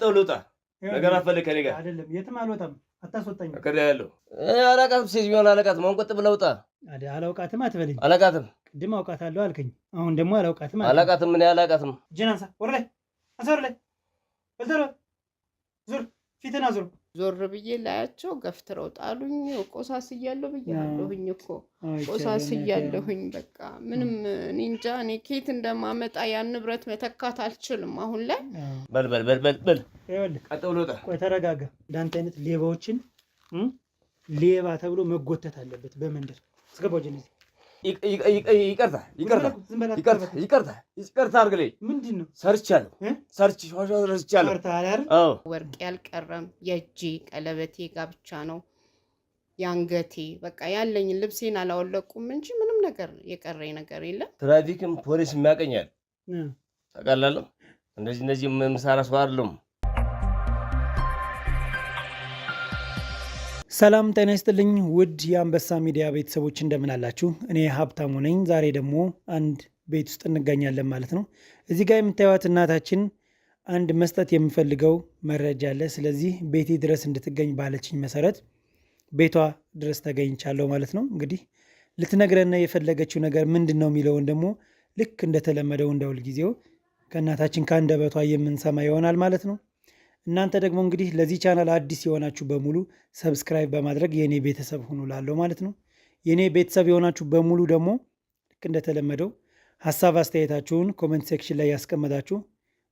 ቀጥሎ ልውጣ። ነገር አፈልግ ከኔ ጋር አይደለም። የትም አልወጣም። አታስወጣኝ። አከራያለሁ። አላውቃትም። ሴትዮዋን አላውቃትም። አሁን ቁጥ ብለህ ውጣ። አላውቃትም አትበለኝ። አላውቃትም። ቅድም አውቃታለሁ አልከኝ። አሁን ደግሞ አላውቃትም። አላውቃትም። እኔ አላውቃትም። እጅን አንሳ። ወር ላይ አንሳ። ወር ላይ በልተሮ ዙር። ፊትን አዙር። ዞር ብዬ ላያቸው ገፍትረው ጣሉኝ። ቆሳስያለሁ ብያለሁኝ እኮ ቆሳስያለሁኝ። በቃ ምንም እኔ እንጃ። እኔ ከየት እንደማመጣ ያን ንብረት መተካት አልችልም አሁን ላይ። በል ይኸውልህ፣ ቀጥ ብሎ ውጣ። ቆይ ተረጋጋ። እንዳንተ አይነት ሌባዎችን ሌባ ተብሎ መጎተት አለበት በመንደር እስገባው። ጀነዚ ይቅርታ አድርግልኝ። ምንድን ነው ሰርቻለሁ? ሰርቻለሁ። ወርቅ ያልቀረም የእጄ ቀለበቴ ጋብቻ ነው የአንገቴ። በቃ ያለኝ ልብሴን አላወለቁም እንጂ ምንም ነገር የቀረኝ ነገር የለም። ትራፊክም ፖሊስ የሚያቀኛል ታውቃለህ። እንደዚህ የምሰራ ሰው አይደለሁም። ሰላም ጤና ይስጥልኝ ውድ የአንበሳ ሚዲያ ቤተሰቦች እንደምን አላችሁ? እኔ ሀብታሙ ነኝ። ዛሬ ደግሞ አንድ ቤት ውስጥ እንገኛለን ማለት ነው። እዚህ ጋር የምታዩት እናታችን አንድ መስጠት የምፈልገው መረጃ አለ። ስለዚህ ቤቴ ድረስ እንድትገኝ ባለችኝ መሰረት ቤቷ ድረስ ተገኝቻለሁ ማለት ነው። እንግዲህ ልትነግረን የፈለገችው ነገር ምንድን ነው የሚለውን ደግሞ ልክ እንደተለመደው እንደ ሁልጊዜው ከእናታችን ከአንደበቷ የምንሰማ ይሆናል ማለት ነው። እናንተ ደግሞ እንግዲህ ለዚህ ቻናል አዲስ የሆናችሁ በሙሉ ሰብስክራይብ በማድረግ የኔ ቤተሰብ ሁኑ ላለው ማለት ነው። የኔ ቤተሰብ የሆናችሁ በሙሉ ደግሞ ልክ እንደተለመደው ሀሳብ አስተያየታችሁን ኮሜንት ሴክሽን ላይ ያስቀመጣችሁ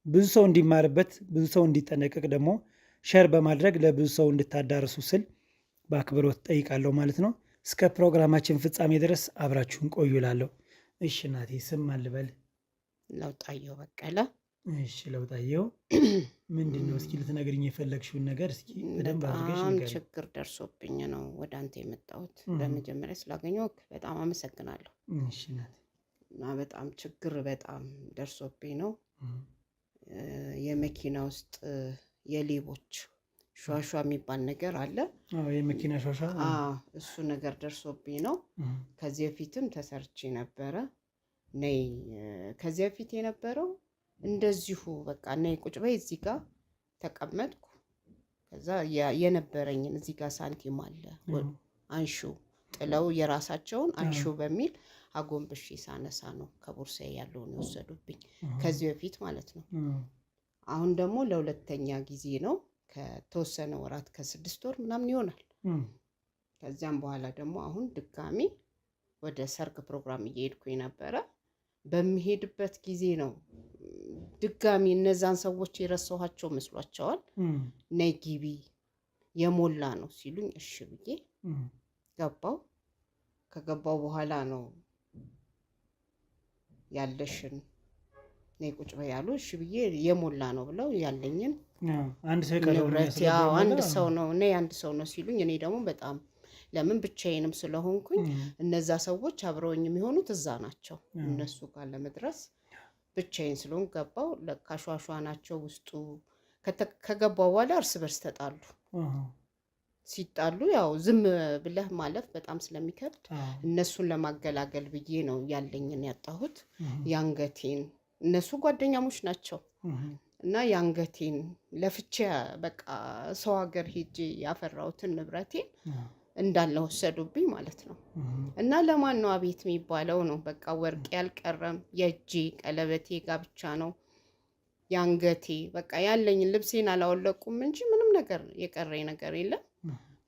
ብዙ ሰው እንዲማርበት ብዙ ሰው እንዲጠነቀቅ ደግሞ ሼር በማድረግ ለብዙ ሰው እንድታዳርሱ ስል በአክብሮት ጠይቃለሁ ማለት ነው። እስከ ፕሮግራማችን ፍጻሜ ድረስ አብራችሁን ቆዩ ላለሁ። እሺ እናቴ ስም አልበል? ለውጣየሁ በቀለ። እሺ ለውጣየሁ፣ ምንድን ነው እስኪ ልትነግሪኝ የፈለግሽውን ነገር እስኪ በደንብ አድርገሽ ንገሪኝ። ችግር ደርሶብኝ ነው ወደ አንተ የመጣሁት። በመጀመሪያ ስላገኘሁህ በጣም አመሰግናለሁ። እሺ እናቴ። እና በጣም ችግር ደርሶብኝ ነው። የመኪና ውስጥ የሌቦች ሿሿ የሚባል ነገር አለ። የመኪና ሿሿ። እሱ ነገር ደርሶብኝ ነው። ከዚህ በፊትም ተሰርቼ ነበረ። ነይ ከዚህ በፊት የነበረው እንደዚሁ በቃ ነይ ቁጭ በይ እዚህ ጋር ተቀመጥኩ። ከዛ የነበረኝን እዚህ ጋር ሳንቲም አለ አንሹ ጥለው የራሳቸውን አንሹ በሚል አጎንብሼ ሳነሳ ነው ከቦርሳዬ ያለውን የወሰዱብኝ። ከዚህ በፊት ማለት ነው። አሁን ደግሞ ለሁለተኛ ጊዜ ነው። ከተወሰነ ወራት ከ6 ወር ምናምን ይሆናል። ከዚያም በኋላ ደግሞ አሁን ድጋሚ ወደ ሰርግ ፕሮግራም እየሄድኩኝ ነበረ። በሚሄድበት ጊዜ ነው ድጋሚ እነዛን ሰዎች የረሳኋቸው መስሏቸዋል። ነይ ግቢ የሞላ ነው ሲሉኝ እሺ ብዬ ገባው። ከገባው በኋላ ነው ያለሽን ነይ ቁጭ በይ ያሉ። እሺ ብዬ የሞላ ነው ብለው ያለኝን አንድ ሰው ነው ነይ አንድ ሰው ነው ሲሉኝ እኔ ደግሞ በጣም ለምን ብቻዬንም ስለሆንኩኝ እነዛ ሰዎች አብረውኝ የሚሆኑት እዛ ናቸው። እነሱ ጋር ለመድረስ ብቻዬን ስለሆን ገባው። ለካሿሿ ናቸው ውስጡ። ከገባው በኋላ እርስ በርስ ተጣሉ። ሲጣሉ ያው ዝም ብለህ ማለፍ በጣም ስለሚከብድ እነሱን ለማገላገል ብዬ ነው ያለኝን ያጣሁት። የአንገቴን እነሱ ጓደኛሞች ናቸው እና የአንገቴን ለፍቼ በቃ ሰው ሀገር ሄጄ ያፈራሁትን ንብረቴን እንዳለ ወሰዱብኝ ማለት ነው። እና ለማን ነው አቤት የሚባለው ነው። በቃ ወርቅ ያልቀረም የእጄ ቀለበቴ ጋብቻ ነው የአንገቴ። በቃ ያለኝ ልብሴን አላወለቁም እንጂ ምንም ነገር የቀረኝ ነገር የለም።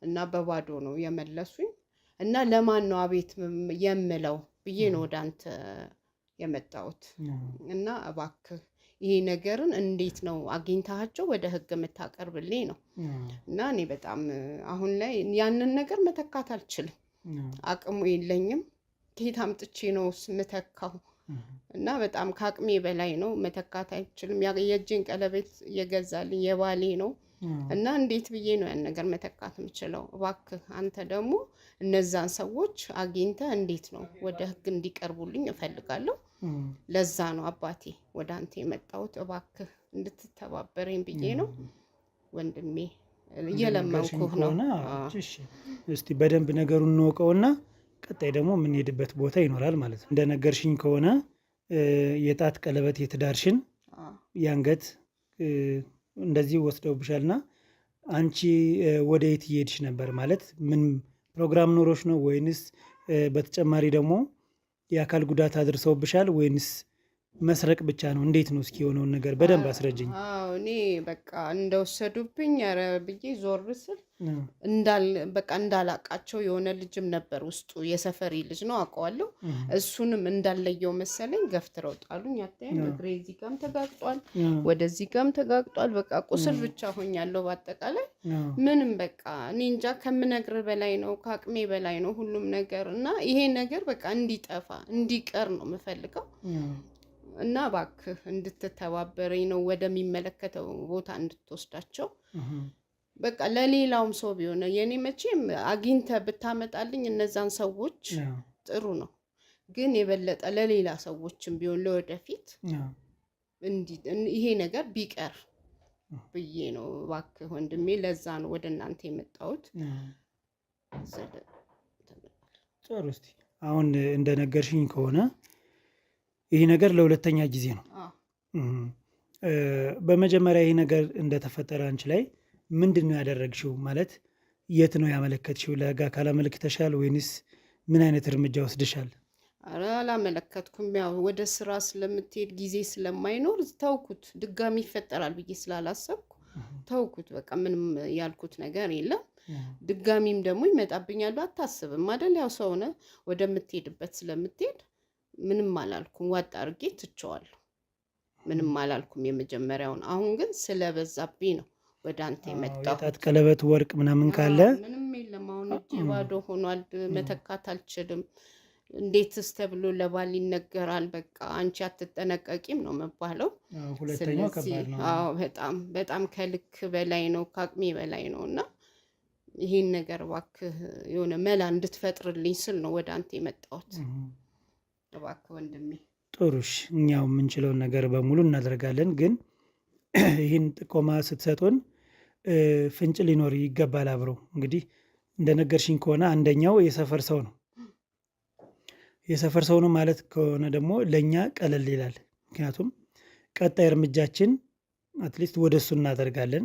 እና በባዶ ነው የመለሱኝ። እና ለማን ነው አቤት የምለው ብዬ ነው ወደ አንተ የመጣሁት። እና እባክህ ይሄ ነገርን እንዴት ነው አግኝታቸው ወደ ህግ የምታቀርብልኝ ነው። እና እኔ በጣም አሁን ላይ ያንን ነገር መተካት አልችልም። አቅሙ የለኝም። ከየት አምጥቼ ነው የምተካው? እና በጣም ከአቅሜ በላይ ነው። መተካት አይችልም። የእጄን ቀለበት የገዛልኝ የባሌ ነው። እና እንዴት ብዬ ነው ያን ነገር መተካት የምችለው? እባክህ አንተ ደግሞ እነዛን ሰዎች አግኝተህ እንዴት ነው ወደ ህግ እንዲቀርቡልኝ እፈልጋለሁ። ለዛ ነው አባቴ ወደ አንተ የመጣሁት። እባክህ እንድትተባበረኝ ብዬ ነው ወንድሜ፣ እየለመንኩህ ነው። እስቲ በደንብ ነገሩን እንወቀውና ቀጣይ ደግሞ የምንሄድበት ቦታ ይኖራል ማለት ነው። እንደነገርሽኝ ከሆነ የጣት ቀለበት የትዳርሽን የአንገት እንደዚህ ወስደውብሻልና አንቺ ወደ የት እየሄድሽ ነበር? ማለት ምን ፕሮግራም ኖሮች ነው ወይንስ በተጨማሪ ደግሞ የአካል ጉዳት አድርሰውብሻል ወይንስ መስረቅ ብቻ ነው? እንዴት ነው? እስኪ የሆነውን ነገር በደንብ አስረጅኝ። እኔ በቃ እንደወሰዱብኝ ኧረ ብዬ ዞር ስል በቃ እንዳላቃቸው የሆነ ልጅም ነበር ውስጡ፣ የሰፈሪ ልጅ ነው አውቀዋለሁ። እሱንም እንዳለየው መሰለኝ ገፍትረው ጣሉኝ። አታይም? እግሬ እዚህ ጋም ተጋግጧል፣ ወደዚህ ጋም ተጋግጧል። በቃ ቁስል ብቻ ሆኛለሁ። በአጠቃላይ ምንም በቃ እኔ እንጃ፣ ከምነግር በላይ ነው፣ ከአቅሜ በላይ ነው ሁሉም ነገር እና ይሄ ነገር በቃ እንዲጠፋ እንዲቀር ነው የምፈልገው እና እባክህ እንድትተባበረኝ ነው፣ ወደሚመለከተው ቦታ እንድትወስዳቸው። በቃ ለሌላውም ሰው ቢሆን የኔ መቼም አግኝተህ ብታመጣልኝ እነዛን ሰዎች ጥሩ ነው፣ ግን የበለጠ ለሌላ ሰዎችም ቢሆን ለወደፊት ይሄ ነገር ቢቀር ብዬ ነው። እባክህ ወንድሜ፣ ለዛ ነው ወደ እናንተ የመጣሁት። ጥሩ። እስኪ አሁን እንደነገርሽኝ ከሆነ ይህ ነገር ለሁለተኛ ጊዜ ነው። በመጀመሪያ ይህ ነገር እንደተፈጠረ አንቺ ላይ ምንድን ነው ያደረግሽው? ማለት የት ነው ያመለከትሽው? ለህግ አካል አመልክተሻል ወይንስ ምን አይነት እርምጃ ወስድሻል? ኧረ አላመለከትኩም። ያው ወደ ስራ ስለምትሄድ ጊዜ ስለማይኖር ተውኩት። ድጋሚ ይፈጠራል ብዬ ስላላሰብኩ ተውኩት። በቃ ምንም ያልኩት ነገር የለም። ድጋሚም ደግሞ ይመጣብኛል አታስብም አይደል? ያው ሰውነ ወደምትሄድበት ስለምትሄድ ምንም አላልኩም። ዋጥ አድርጌ ትቼዋለሁ። ምንም አላልኩም የመጀመሪያውን። አሁን ግን ስለበዛብኝ ነው ወደ አንተ የመጣሁት። የጣት ቀለበት ወርቅ ምናምን ካለ ምንም የለም። አሁን እጄ ባዶ ሆኗል። መተካት አልችልም። እንዴትስ ተብሎ ለባል ይነገራል? በቃ አንቺ አትጠነቀቂም ነው መባለው። ሁለተኛው ከባድ ነው። በጣም በጣም ከልክ በላይ ነው፣ ከአቅሜ በላይ ነው እና ይሄን ነገር እባክህ የሆነ መላ እንድትፈጥርልኝ ስል ነው ወደ አንተ የመጣሁት። እባክህ ወንድሜ። ጥሩሽ፣ እኛው የምንችለውን ነገር በሙሉ እናደርጋለን። ግን ይህን ጥቆማ ስትሰጡን ፍንጭ ሊኖር ይገባል። አብረው እንግዲህ እንደነገርሽኝ ከሆነ አንደኛው የሰፈር ሰው ነው። የሰፈር ሰው ነው ማለት ከሆነ ደግሞ ለእኛ ቀለል ይላል። ምክንያቱም ቀጣይ እርምጃችን አትሊስት ወደ እሱ እናደርጋለን።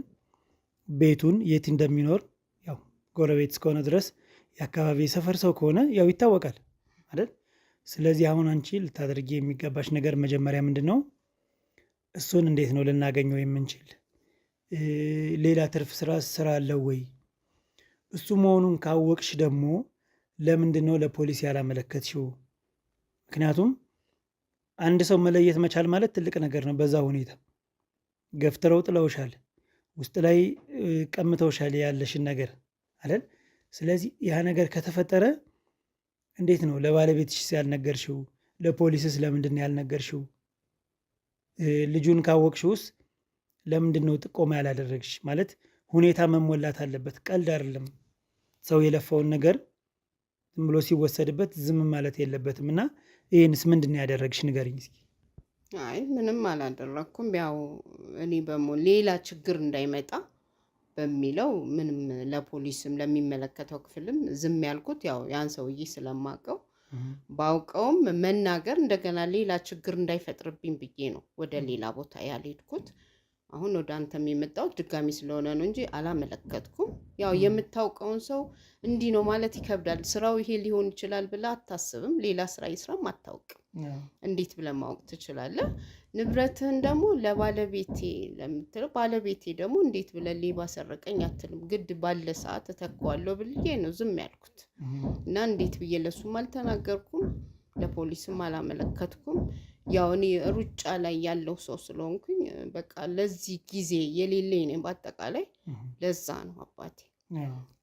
ቤቱን የት እንደሚኖር ያው ጎረቤት እስከሆነ ድረስ የአካባቢ የሰፈር ሰው ከሆነ ያው ይታወቃል አይደል? ስለዚህ አሁን አንቺ ልታደርጊ የሚገባሽ ነገር መጀመሪያ ምንድን ነው? እሱን እንዴት ነው ልናገኘው የምንችል? ሌላ ትርፍ ስራ አለው ወይ? እሱ መሆኑን ካወቅሽ ደግሞ ለምንድን ነው ለፖሊስ ያላመለከትሽው? ምክንያቱም አንድ ሰው መለየት መቻል ማለት ትልቅ ነገር ነው። በዛ ሁኔታ ገፍትረው ጥለውሻል፣ ውስጥ ላይ ቀምተውሻል ያለሽን ነገር አይደል? ስለዚህ ያ ነገር ከተፈጠረ እንዴት ነው ለባለቤትሽ ያልነገርሽው? ለፖሊስስ ለምንድን ያልነገርሽው? ልጁን ካወቅሽውስ ለምንድን ነው ጥቆማ ያላደረግሽ? ማለት ሁኔታ መሞላት አለበት። ቀልድ አይደለም። ሰው የለፋውን ነገር ዝም ብሎ ሲወሰድበት ዝም ማለት የለበትም። እና ይህንስ ምንድን ነው ያደረግሽ? ንገሪኝ እስኪ። አይ ምንም አላደረግኩም። ያው እኔ ሌላ ችግር እንዳይመጣ በሚለው ምንም ለፖሊስም ለሚመለከተው ክፍልም ዝም ያልኩት ያው ያን ሰውዬ ስለማውቀው ባውቀውም መናገር እንደገና ሌላ ችግር እንዳይፈጥርብኝ ብዬ ነው ወደ ሌላ ቦታ ያልሄድኩት። አሁን ወደ አንተም የመጣሁት ድጋሚ ስለሆነ ነው እንጂ አላመለከትኩም። ያው የምታውቀውን ሰው እንዲህ ነው ማለት ይከብዳል። ስራው ይሄ ሊሆን ይችላል ብለህ አታስብም። ሌላ ስራ ይስራም አታውቅም። እንዴት ብለህ ማወቅ ትችላለህ? ንብረትህን ደግሞ ለባለቤቴ ለምትለው ባለቤቴ ደግሞ እንዴት ብለህ ሌባ ሰረቀኝ አትልም። ግድ ባለ ሰዓት እተካዋለሁ ብዬ ነው ዝም ያልኩት እና እንዴት ብዬ ለሱም አልተናገርኩም፣ ለፖሊስም አላመለከትኩም። ያው እኔ ሩጫ ላይ ያለው ሰው ስለሆንኩኝ በቃ ለዚህ ጊዜ የሌለኝ ነኝ በአጠቃላይ። ለዛ ነው አባቴ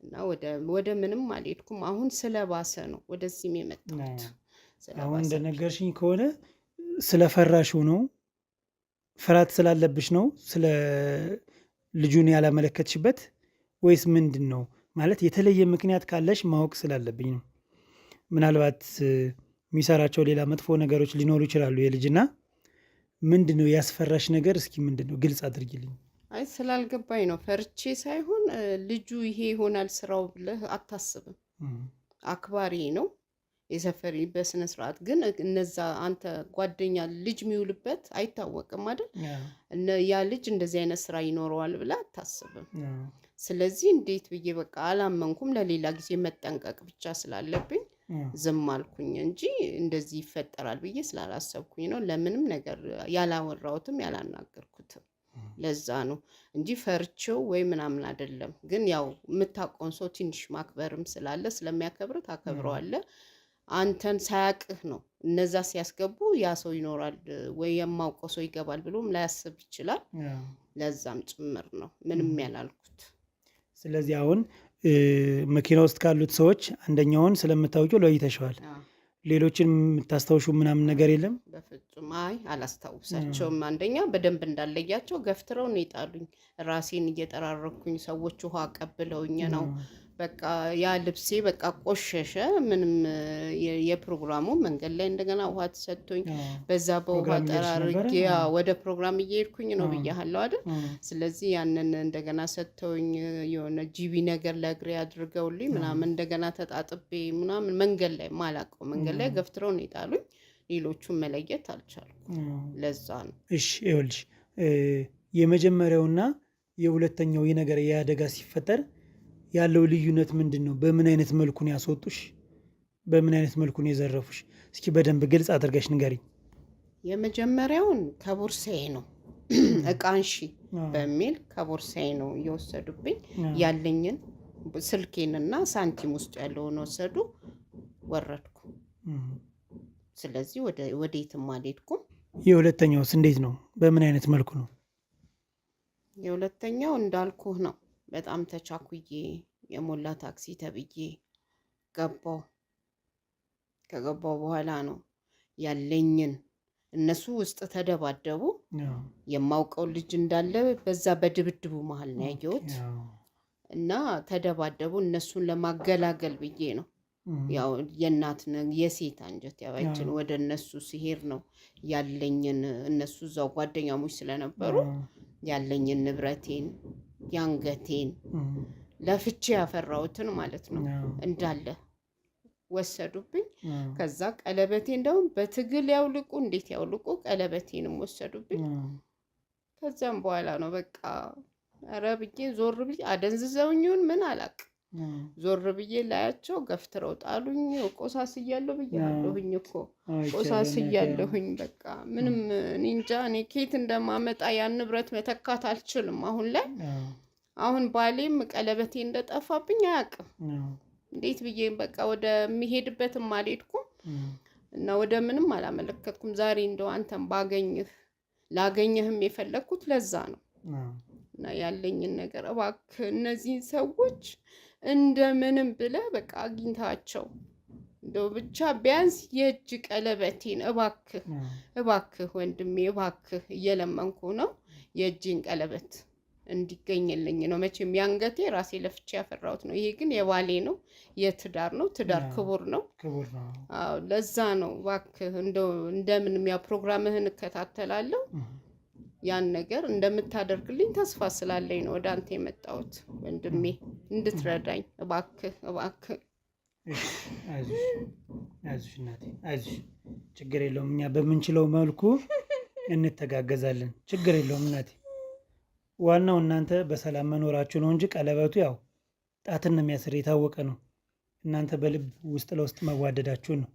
እና ወደ ምንም አልሄድኩም። አሁን ስለባሰ ነው ወደዚህም የመጣሁት። አሁን እንደነገርሽኝ ከሆነ ስለፈራሽው ነው፣ ፍርሃት ስላለብሽ ነው ስለ ልጁን ያላመለከትሽበት ወይስ ምንድን ነው? ማለት የተለየ ምክንያት ካለሽ ማወቅ ስላለብኝ ነው። ምናልባት የሚሰራቸው ሌላ መጥፎ ነገሮች ሊኖሩ ይችላሉ የልጅና ምንድን ነው ያስፈራሽ ነገር? እስኪ ምንድን ነው ግልጽ አድርጊልኝ። አይ ስላልገባኝ ነው። ፈርቼ ሳይሆን ልጁ ይሄ ይሆናል ስራው ብለህ አታስብም። አክባሪ ነው። የሰፈሪ በስነ ስርዓት ግን እነዛ አንተ ጓደኛ ልጅ የሚውልበት አይታወቅም አይደል? ያ ልጅ እንደዚህ አይነት ስራ ይኖረዋል ብላ አታስብም። ስለዚህ እንዴት ብዬ በቃ አላመንኩም። ለሌላ ጊዜ መጠንቀቅ ብቻ ስላለብኝ ዝም አልኩኝ እንጂ እንደዚህ ይፈጠራል ብዬ ስላላሰብኩኝ ነው ለምንም ነገር ያላወራሁትም ያላናገርኩትም። ለዛ ነው እንጂ ፈርቼው ወይ ምናምን አይደለም። ግን ያው የምታውቀውን ሰው ትንሽ ማክበርም ስላለ ስለሚያከብር ታከብረዋለህ። አንተን ሳያቅህ ነው እነዛ ሲያስገቡ ያ ሰው ይኖራል ወይ የማውቀው ሰው ይገባል ብሎም ላያስብ ይችላል። ለዛም ጭምር ነው ምንም ያላልኩት። ስለዚህ አሁን መኪና ውስጥ ካሉት ሰዎች አንደኛውን ስለምታውቂው ለይተሽዋል። ሌሎችን የምታስታውሹ ምናምን ነገር የለም? በፍጹም አይ አላስታውሳቸውም። አንደኛ በደንብ እንዳለያቸው ገፍትረው ነው የጣሉኝ። ራሴን እየጠራረኩኝ ሰዎች ውሃ ቀብለውኝ ነው በቃ ያ ልብሴ በቃ ቆሸሸ። ምንም የፕሮግራሙ መንገድ ላይ እንደገና ውሃ ተሰጥቶኝ በዛ በውሃ ጠራርጌ ወደ ፕሮግራም እየሄድኩኝ ነው ብያለሁ አይደል? ስለዚህ ያንን እንደገና ሰጥተውኝ የሆነ ጂቢ ነገር ለእግሬ አድርገውልኝ ምናምን እንደገና ተጣጥቤ ምናምን መንገድ ላይ ማላውቀው መንገድ ላይ ገፍትረው ነው የጣሉኝ። ሌሎቹን መለየት አልቻልኩም። ለዛ ነው። እሺ ይኸውልሽ የመጀመሪያውና የሁለተኛው የነገር የአደጋ ሲፈጠር ያለው ልዩነት ምንድን ነው? በምን አይነት መልኩ ነው ያስወጡሽ? በምን አይነት መልኩ ነው የዘረፉሽ? እስኪ በደንብ ግልጽ አድርገሽ ንገሪኝ። የመጀመሪያውን ከቦርሳዬ ነው እቃንሺ በሚል ከቦርሳዬ ነው እየወሰዱብኝ። ያለኝን ስልኬንና ሳንቲም ውስጥ ያለውን ወሰዱ። ወረድኩ። ስለዚህ ወዴትም አልሄድኩም። የሁለተኛውስ እንዴት ነው? በምን አይነት መልኩ ነው? የሁለተኛው እንዳልኩህ ነው። በጣም ተቻኩዬ የሞላ ታክሲ ተብዬ ገባው። ከገባው በኋላ ነው ያለኝን እነሱ ውስጥ ተደባደቡ። የማውቀው ልጅ እንዳለ በዛ በድብድቡ መሀል ነው ያየሁት እና ተደባደቡ። እነሱን ለማገላገል ብዬ ነው ያው የእናት የሴት አንጀት ያባችን ወደ እነሱ ሲሄድ ነው ያለኝን እነሱ እዛው ጓደኛሞች ስለነበሩ ያለኝን ንብረቴን ያንገቴን ለፍቼ ያፈራሁትን ማለት ነው እንዳለ ወሰዱብኝ። ከዛ ቀለበቴ እንደውም በትግል ያውልቁ እንዴት ያውልቁ ቀለበቴንም ወሰዱብኝ። ከዛም በኋላ ነው በቃ ኧረ ብዬ ዞር ብዬ አደንዝዘውኝውን ምን አላቅ ዞር ብዬ ላያቸው ገፍትረው ጣሉኝ። ቆሳስያለሁ ብያለሁኝ እኮ ቆሳስያለሁኝ። በቃ ምንም እንጃ እኔ ኬት እንደማመጣ ያን ንብረት መተካት አልችልም። አሁን ላይ አሁን ባሌም ቀለበቴ እንደጠፋብኝ አያውቅም። እንዴት ብዬ በቃ ወደሚሄድበትም አልሄድኩም እና ወደ ምንም አላመለከትኩም። ዛሬ እንደው አንተም ላገኘህም የፈለግኩት ለዛ ነው እና ያለኝን ነገር እባክህ እነዚህን ሰዎች እንደምንም ብለህ በቃ አግኝታቸው እንደው ብቻ ቢያንስ የእጅ ቀለበቴን እባክህ ወንድሜ እባክህ እየለመንኩ ነው የእጅን ቀለበት እንዲገኝልኝ ነው። መቼም ያንገቴ ራሴ ለፍቼ ያፈራሁት ነው። ይሄ ግን የባሌ ነው፣ የትዳር ነው። ትዳር ክቡር ነው። አዎ ለዛ ነው እባክህ እንደምንም ያ ፕሮግራምህን እከታተላለሁ ያን ነገር እንደምታደርግልኝ ተስፋ ስላለኝ ነው ወደ አንተ የመጣሁት ወንድሜ እንድትረዳኝ እባክህ። አይዞሽ እናቴ አይዞሽ፣ ችግር የለውም። እኛ በምንችለው መልኩ እንተጋገዛለን። ችግር የለውም እናቴ። ዋናው እናንተ በሰላም መኖራችሁ ነው እንጂ ቀለበቱ ያው ጣትን ነው የሚያስር፣ የታወቀ ነው። እናንተ በልብ ውስጥ ለውስጥ መዋደዳችሁ ነው።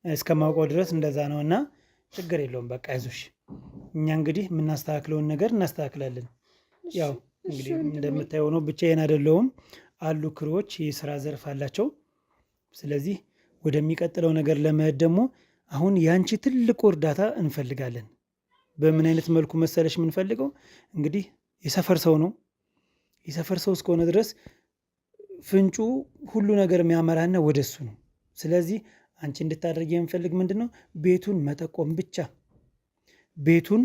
እስከማውቀው ድረስ እንደዛ ነው እና ችግር የለውም። በቃ አይዞሽ። እኛ እንግዲህ የምናስተካክለውን ነገር እናስተካክላለን። ያው እንግዲህ እንደምታየው ነው፣ ብቻዬን አይደለሁም። አሉ ክሮች፣ የስራ ዘርፍ አላቸው። ስለዚህ ወደሚቀጥለው ነገር ለመሄድ ደግሞ አሁን ያንቺ ትልቁ እርዳታ እንፈልጋለን። በምን አይነት መልኩ መሰለሽ የምንፈልገው? እንግዲህ የሰፈር ሰው ነው። የሰፈር ሰው እስከሆነ ድረስ ፍንጩ ሁሉ ነገር የሚያመራና ወደሱ ነው። ስለዚህ አንቺ እንድታደርጊ የምፈልግ ምንድን ነው? ቤቱን መጠቆም ብቻ። ቤቱን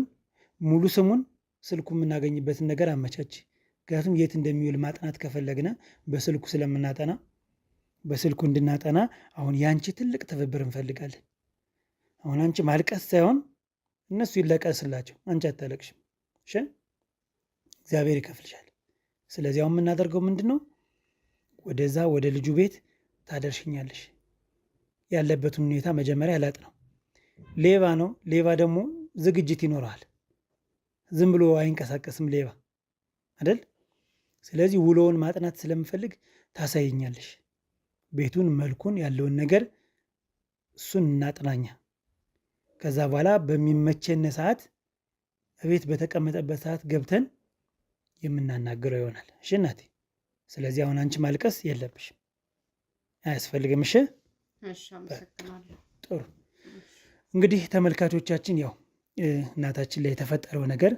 ሙሉ ስሙን፣ ስልኩ የምናገኝበትን ነገር አመቻች። ምክንያቱም የት እንደሚውል ማጥናት ከፈለግነ በስልኩ ስለምናጠና በስልኩ እንድናጠና አሁን የአንቺ ትልቅ ትብብር እንፈልጋለን። አሁን አንቺ ማልቀስ ሳይሆን እነሱ ይለቀስላቸው፣ አንቺ አታለቅሽም። እሺ እግዚአብሔር ይከፍልሻል። ስለዚህ አሁን የምናደርገው ምንድን ነው? ወደዛ ወደ ልጁ ቤት ታደርሽኛለሽ። ያለበትን ሁኔታ መጀመሪያ ላጥነው። ሌባ ነው። ሌባ ደግሞ ዝግጅት ይኖረዋል። ዝም ብሎ አይንቀሳቀስም ሌባ አይደል? ስለዚህ ውሎውን ማጥናት ስለምፈልግ ታሳየኛለሽ። ቤቱን፣ መልኩን፣ ያለውን ነገር እሱን እናጥናኛ። ከዛ በኋላ በሚመቸን ሰዓት ቤት በተቀመጠበት ሰዓት ገብተን የምናናግረው ይሆናል። እሺ እናቴ። ስለዚህ አሁን አንቺ ማልቀስ የለብሽም፣ አያስፈልግም። እሺ ጥሩ። እንግዲህ ተመልካቾቻችን ያው እናታችን ላይ የተፈጠረው ነገር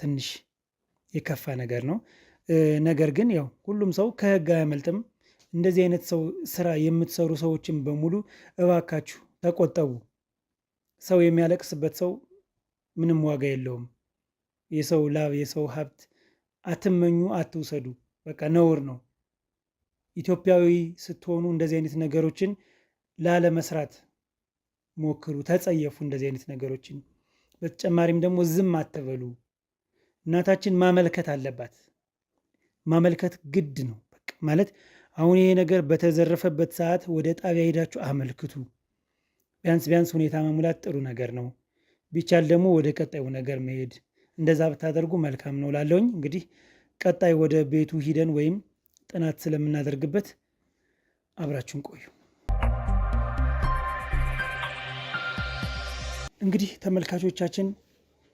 ትንሽ የከፋ ነገር ነው። ነገር ግን ያው ሁሉም ሰው ከህግ አያመልጥም። እንደዚህ አይነት ሰው ስራ የምትሰሩ ሰዎችን በሙሉ እባካችሁ ተቆጠቡ። ሰው የሚያለቅስበት ሰው ምንም ዋጋ የለውም። የሰው ላብ፣ የሰው ሀብት አትመኙ፣ አትውሰዱ። በቃ ነውር ነው። ኢትዮጵያዊ ስትሆኑ እንደዚህ አይነት ነገሮችን ላለመስራት ሞክሩ፣ ተጸየፉ እንደዚህ አይነት ነገሮችን። በተጨማሪም ደግሞ ዝም አትበሉ። እናታችን ማመልከት አለባት። ማመልከት ግድ ነው። በቃ ማለት አሁን ይሄ ነገር በተዘረፈበት ሰዓት ወደ ጣቢያ ሄዳችሁ አመልክቱ። ቢያንስ ሁኔታ መሙላት ጥሩ ነገር ነው። ቢቻል ደግሞ ወደ ቀጣዩ ነገር መሄድ፣ እንደዛ ብታደርጉ መልካም ነው ላለውኝ። እንግዲህ ቀጣይ ወደ ቤቱ ሂደን ወይም ጥናት ስለምናደርግበት አብራችሁን ቆዩ። እንግዲህ ተመልካቾቻችን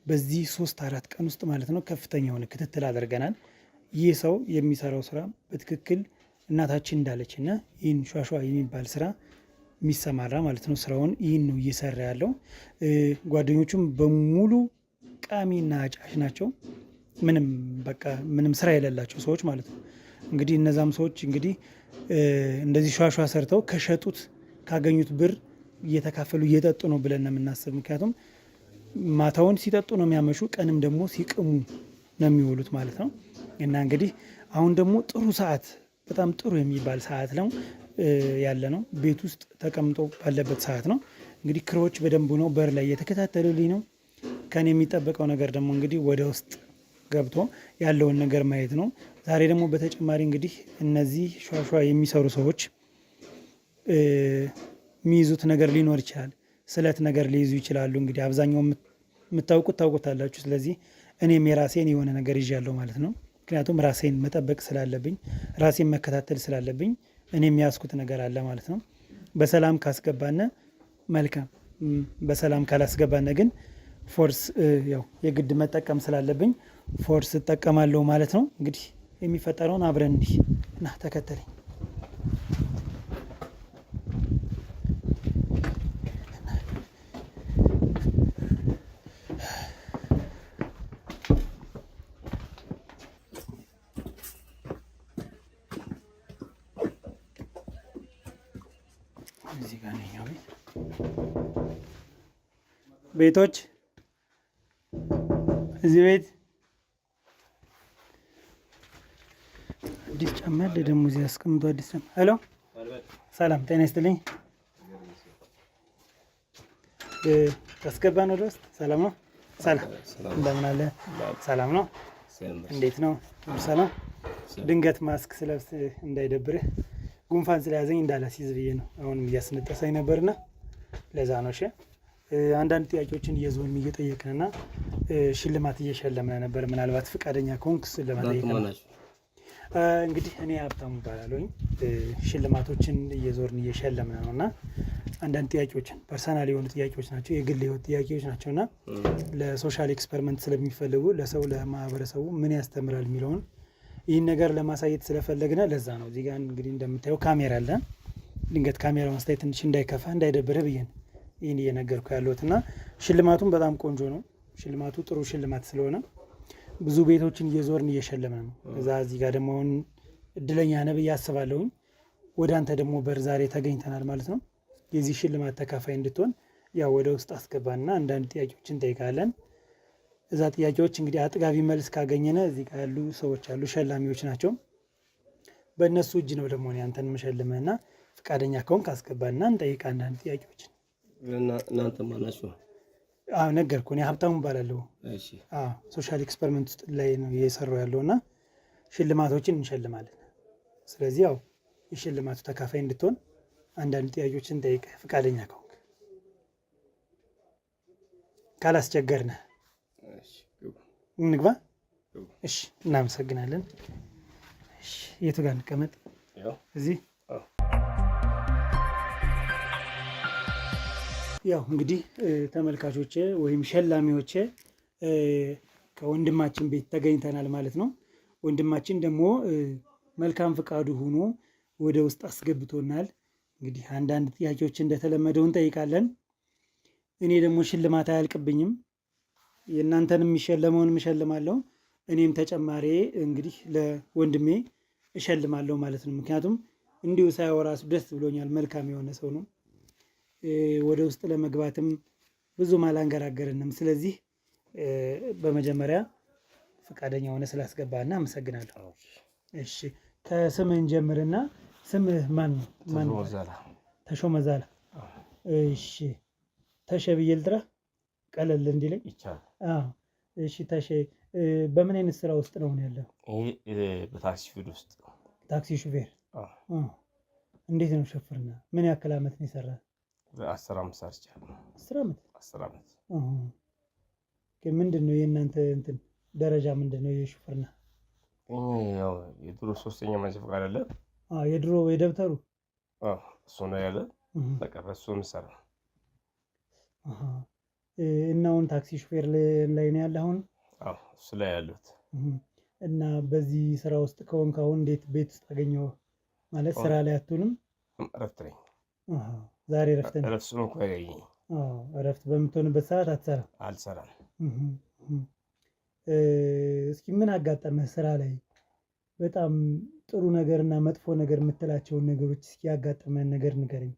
በዚህ 3-4 ቀን ውስጥ ማለት ነው ከፍተኛ የሆነ ክትትል አድርገናል። ይህ ሰው የሚሰራው ስራ በትክክል እናታችን እንዳለች እና ይህን ሿሿ የሚባል ስራ የሚሰማራ ማለት ነው ስራውን ይህን ነው እየሰራ ያለው። ጓደኞቹም በሙሉ ቃሚና አጫሽ ናቸው። ምንም ስራ የሌላቸው ሰዎች ማለት ነው። እንግዲህ እነዛም ሰዎች እንግዲህ እንደዚህ ሿሿ ሰርተው ከሸጡት ካገኙት ብር እየተካፈሉ እየጠጡ ነው ብለን ነው የምናስብ። ምክንያቱም ማታውን ሲጠጡ ነው የሚያመሹ፣ ቀንም ደግሞ ሲቅሙ ነው የሚውሉት ማለት ነው። እና እንግዲህ አሁን ደግሞ ጥሩ ሰዓት፣ በጣም ጥሩ የሚባል ሰዓት ነው ያለ ነው። ቤት ውስጥ ተቀምጦ ባለበት ሰዓት ነው። እንግዲህ ክሮች በደንብ ነው በር ላይ እየተከታተሉልኝ ነው። ከኔ የሚጠበቀው ነገር ደግሞ እንግዲህ ወደ ውስጥ ገብቶ ያለውን ነገር ማየት ነው። ዛሬ ደግሞ በተጨማሪ እንግዲህ እነዚህ ሿሿ የሚሰሩ ሰዎች የሚይዙት ነገር ሊኖር ይችላል። ስለት ነገር ሊይዙ ይችላሉ። እንግዲህ አብዛኛው የምታውቁት ታውቁታላችሁ። ስለዚህ እኔም የራሴን የሆነ ነገር ይዣለሁ ማለት ነው። ምክንያቱም ራሴን መጠበቅ ስላለብኝ፣ ራሴን መከታተል ስላለብኝ እኔም የያዝኩት ነገር አለ ማለት ነው። በሰላም ካስገባነ መልካም፣ በሰላም ካላስገባነ ግን ፎርስ ያው የግድ መጠቀም ስላለብኝ ፎርስ እጠቀማለሁ ማለት ነው። እንግዲህ የሚፈጠረውን አብረን እንዲህ እና ተከተለኝ። ቤቶች እዚህ ቤት አዲስ ጫማ አለ ደግሞ እዚህ አስቀምጦ አዲስ ጫማ። ሄሎ ሰላም ጤና ይስጥልኝ። ታስገባን ወደ ውስጥ? ሰላም ነው? ሰላም እንደምን አለ? ሰላም ነው? እንዴት ነው? ሰላም። ድንገት ማስክ ስለብስ እንዳይደብርህ ጉንፋን ስለያዘኝ እንዳላስይዝ ብዬ ነው። አሁንም እያስነጠሰኝ ነበርና ለዛ ነው። እሺ አንዳንድ ጥያቄዎችን እየዞርን እየጠየቅንና ሽልማት እየሸለምን ነበር። ምናልባት ፈቃደኛ ከሆንክ ለማጠየቅ ነው። እንግዲህ እኔ ሀብታሙ እባላለሁኝ። ሽልማቶችን እየዞርን እየሸለምን ነው እና አንዳንድ ጥያቄዎችን ፐርሰናል የሆኑ ጥያቄዎች ናቸው፣ የግል ህይወት ጥያቄዎች ናቸው እና ለሶሻል ኤክስፐሪመንት ስለሚፈልጉ ለሰው ለማህበረሰቡ ምን ያስተምራል የሚለውን ይህን ነገር ለማሳየት ስለፈለግነ ለዛ ነው። እዚህ ጋር እንግዲህ እንደምታየው ካሜራ አለ። ድንገት ካሜራ ማስታይ ትንሽ እንዳይከፋ እንዳይደብርህ ብዬ ነው ይህን እየነገርኩ ያለሁት እና ሽልማቱም በጣም ቆንጆ ነው። ሽልማቱ ጥሩ ሽልማት ስለሆነ ብዙ ቤቶችን እየዞርን እየሸለምን ነው። እዛ እዚህ ጋር ደግሞ አሁን እድለኛ ነህ ብዬ አስባለሁኝ። ወደ አንተ ደግሞ በር ዛሬ ተገኝተናል ማለት ነው። የዚህ ሽልማት ተካፋይ እንድትሆን ያው ወደ ውስጥ አስገባና አንዳንድ ጥያቄዎችን እንጠይቃለን። እዛ ጥያቄዎች እንግዲህ አጥጋቢ መልስ ካገኘነ እዚህ ጋር ያሉ ሰዎች አሉ፣ ሸላሚዎች ናቸው። በእነሱ እጅ ነው ደግሞ አንተን የምሸልምህና ፈቃደኛ ከሆንክ አስገባና እንጠይቅ አንዳንድ ጥያቄዎችን። እናንተ ማናችሁ? ነገርኩህ። እኔ ሀብታሙ እባላለሁ። ሶሻል ኤክስፐሪመንት ውስጥ ላይ ነው እየሰራሁ ያለውና ሽልማቶችን እንሸልማለን። ስለዚህ ያው የሽልማቱ ተካፋይ እንድትሆን አንዳንድ ጥያቄዎችን ጠይቀህ ፈቃደኛ ከሆንክ ካላስቸገርነህ እንግባ። እሺ፣ እናመሰግናለን። እሺ፣ የቱ ጋር እንቀመጥ? እዚህ። ያው እንግዲህ ተመልካቾቼ ወይም ሸላሚዎቼ ከወንድማችን ቤት ተገኝተናል ማለት ነው። ወንድማችን ደግሞ መልካም ፈቃዱ ሆኖ ወደ ውስጥ አስገብቶናል። እንግዲህ አንዳንድ ጥያቄዎች እንደተለመደው እንጠይቃለን። እኔ ደግሞ ሽልማት አያልቅብኝም፣ የእናንተን የሚሸለመውን እሸልማለሁ። እኔም ተጨማሪ እንግዲህ ለወንድሜ እሸልማለሁ ማለት ነው። ምክንያቱም እንዲሁ ሳየው ራሱ ደስ ብሎኛል። መልካም የሆነ ሰው ነው። ወደ ውስጥ ለመግባትም ብዙም አላንገራገርንም። ስለዚህ በመጀመሪያ ፈቃደኛ ሆነ ስላስገባና አመሰግናለሁ። እሺ፣ ከስምህን ጀምርና ስምህ ማን ነው? ተሾመ ዛላ። እሺ፣ ተሸ ብዬ ልጥራህ ቀለል እንዲለኝ ይቻላል። እሺ፣ ተሸ በምን አይነት ስራ ውስጥ ነው ያለው? በታክሲ ሹፌር ውስጥ። ታክሲ ሹፌር። እንዴት ነው ሾፍርና? ምን ያክል አመት ነው የሰራ? 10 ዓመት ሰርቻለሁ። 10 ዓመት። ምንድን ነው የእናንተ እንትን ደረጃ ምንድን ነው የሹፍርና? ያው የድሮ 3ኛ መንጃ ፈቃድ አለ። የድሮ የደብተሩ እሱ ነው ያለ። በቃ በሱ እንሰራ። እና አሁን ታክሲ ሹፌር ላይ ነው ያለ አሁን? እሱ ላይ ያሉት። እና በዚህ ስራ ውስጥ ከሆንክ አሁን እንዴት ቤት ውስጥ አገኘው? ማለት ስራ ላይ አትሆንም? እረፍት ነኝ። ዛሬ እረፍት ነኝ። እረፍት ነው እኮ ያገኘኝ። እረፍት በምትሆንበት ሰዓት አትሰራም? አልሰራም። እስኪ ምን አጋጠመህ ስራ ላይ በጣም ጥሩ ነገር እና መጥፎ ነገር የምትላቸውን ነገሮች እስኪ ያጋጠመን ነገር ንገረኝ።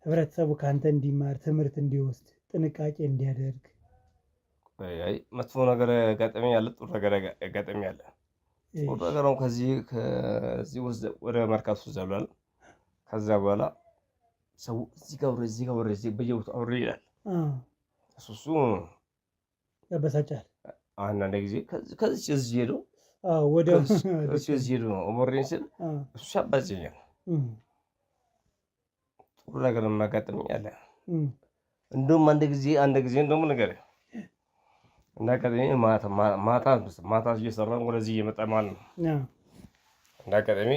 ህብረተሰቡ ከአንተ እንዲማር ትምህርት እንዲወስድ ጥንቃቄ እንዲያደርግ። መጥፎ ነገር ያጋጠመኝ አለ፣ ጥሩ ነገር ያጋጠመኝ አለ። ጥሩ ነገር ነው ከዚህ ወደ መርካቶ ዘሏል። ከዛ በኋላ ሰው እዚህ ጋር ወረ በየቦታው አውሬ ይላል። እሱ ያበሳጫል። አንዳንድ ጊዜ ከዚህ እዚህ ሄዶ እዚህ ሄዶ ነው ኦሞሬን ስል እሱ ያባዘኛል። ጥሩ ነገር የማጋጠመኝ አለ። እንደውም አንድ ጊዜ እንደውም ነገር እንዳጋጠመኝ ማታ እየሰራን ወደዚህ እየመጣ ማለት ነው። እንዳጋጠሜ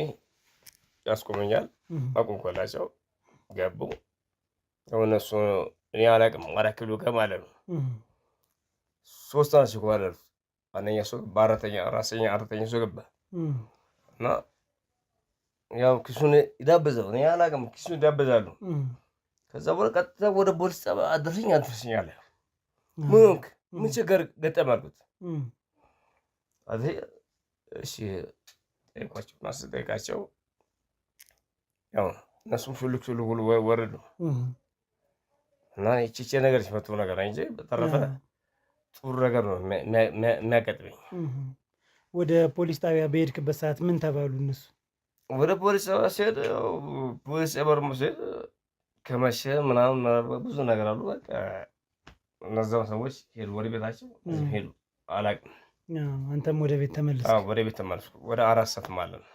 ያስቆመኛል። አቁምኮላቸው ገቡ። እነሱ እኔ አላውቅም 4 ኪሎ ማለት ነው። 3 ናቸው ማለት አንደኛ ሰው አራተኛ ሰው ገባ እና ያው ኪሱን ይዳበዛል። እኔ አላውቅም ኪሱን ይዳበዛሉ። ከዛ በኋላ ቀጥታ ወደ ፖሊስ ጣቢያ አድርሰኝ አለ። ምን ችግር ገጠመህ አልኩት። እሺ ጠይቃቸው ያው እነሱም ሹልክ ወረዱ እና ይቺ ነገር ሲመጡ ነገር እንጂ በተረፈ ጥሩ ነገር ነው የሚያጋጥመኝ። ወደ ፖሊስ ጣቢያ በሄድክበት ሰዓት ምን ተባሉ እነሱ? ወደ ፖሊስ ጣቢያ ሲሄድ ፖሊስ ጣቢያ ሲሄድ ከመሸ ምናምን ብዙ ነገር አሉ። በቃ እነዛው ሰዎች ሄዱ ወደ ቤታቸው ሄዱ። አላውቅም። አንተም ወደ ቤት ተመለስክ? ወደ ቤት ተመለስኩ። ወደ 4 ሰዓት ማለት ነው።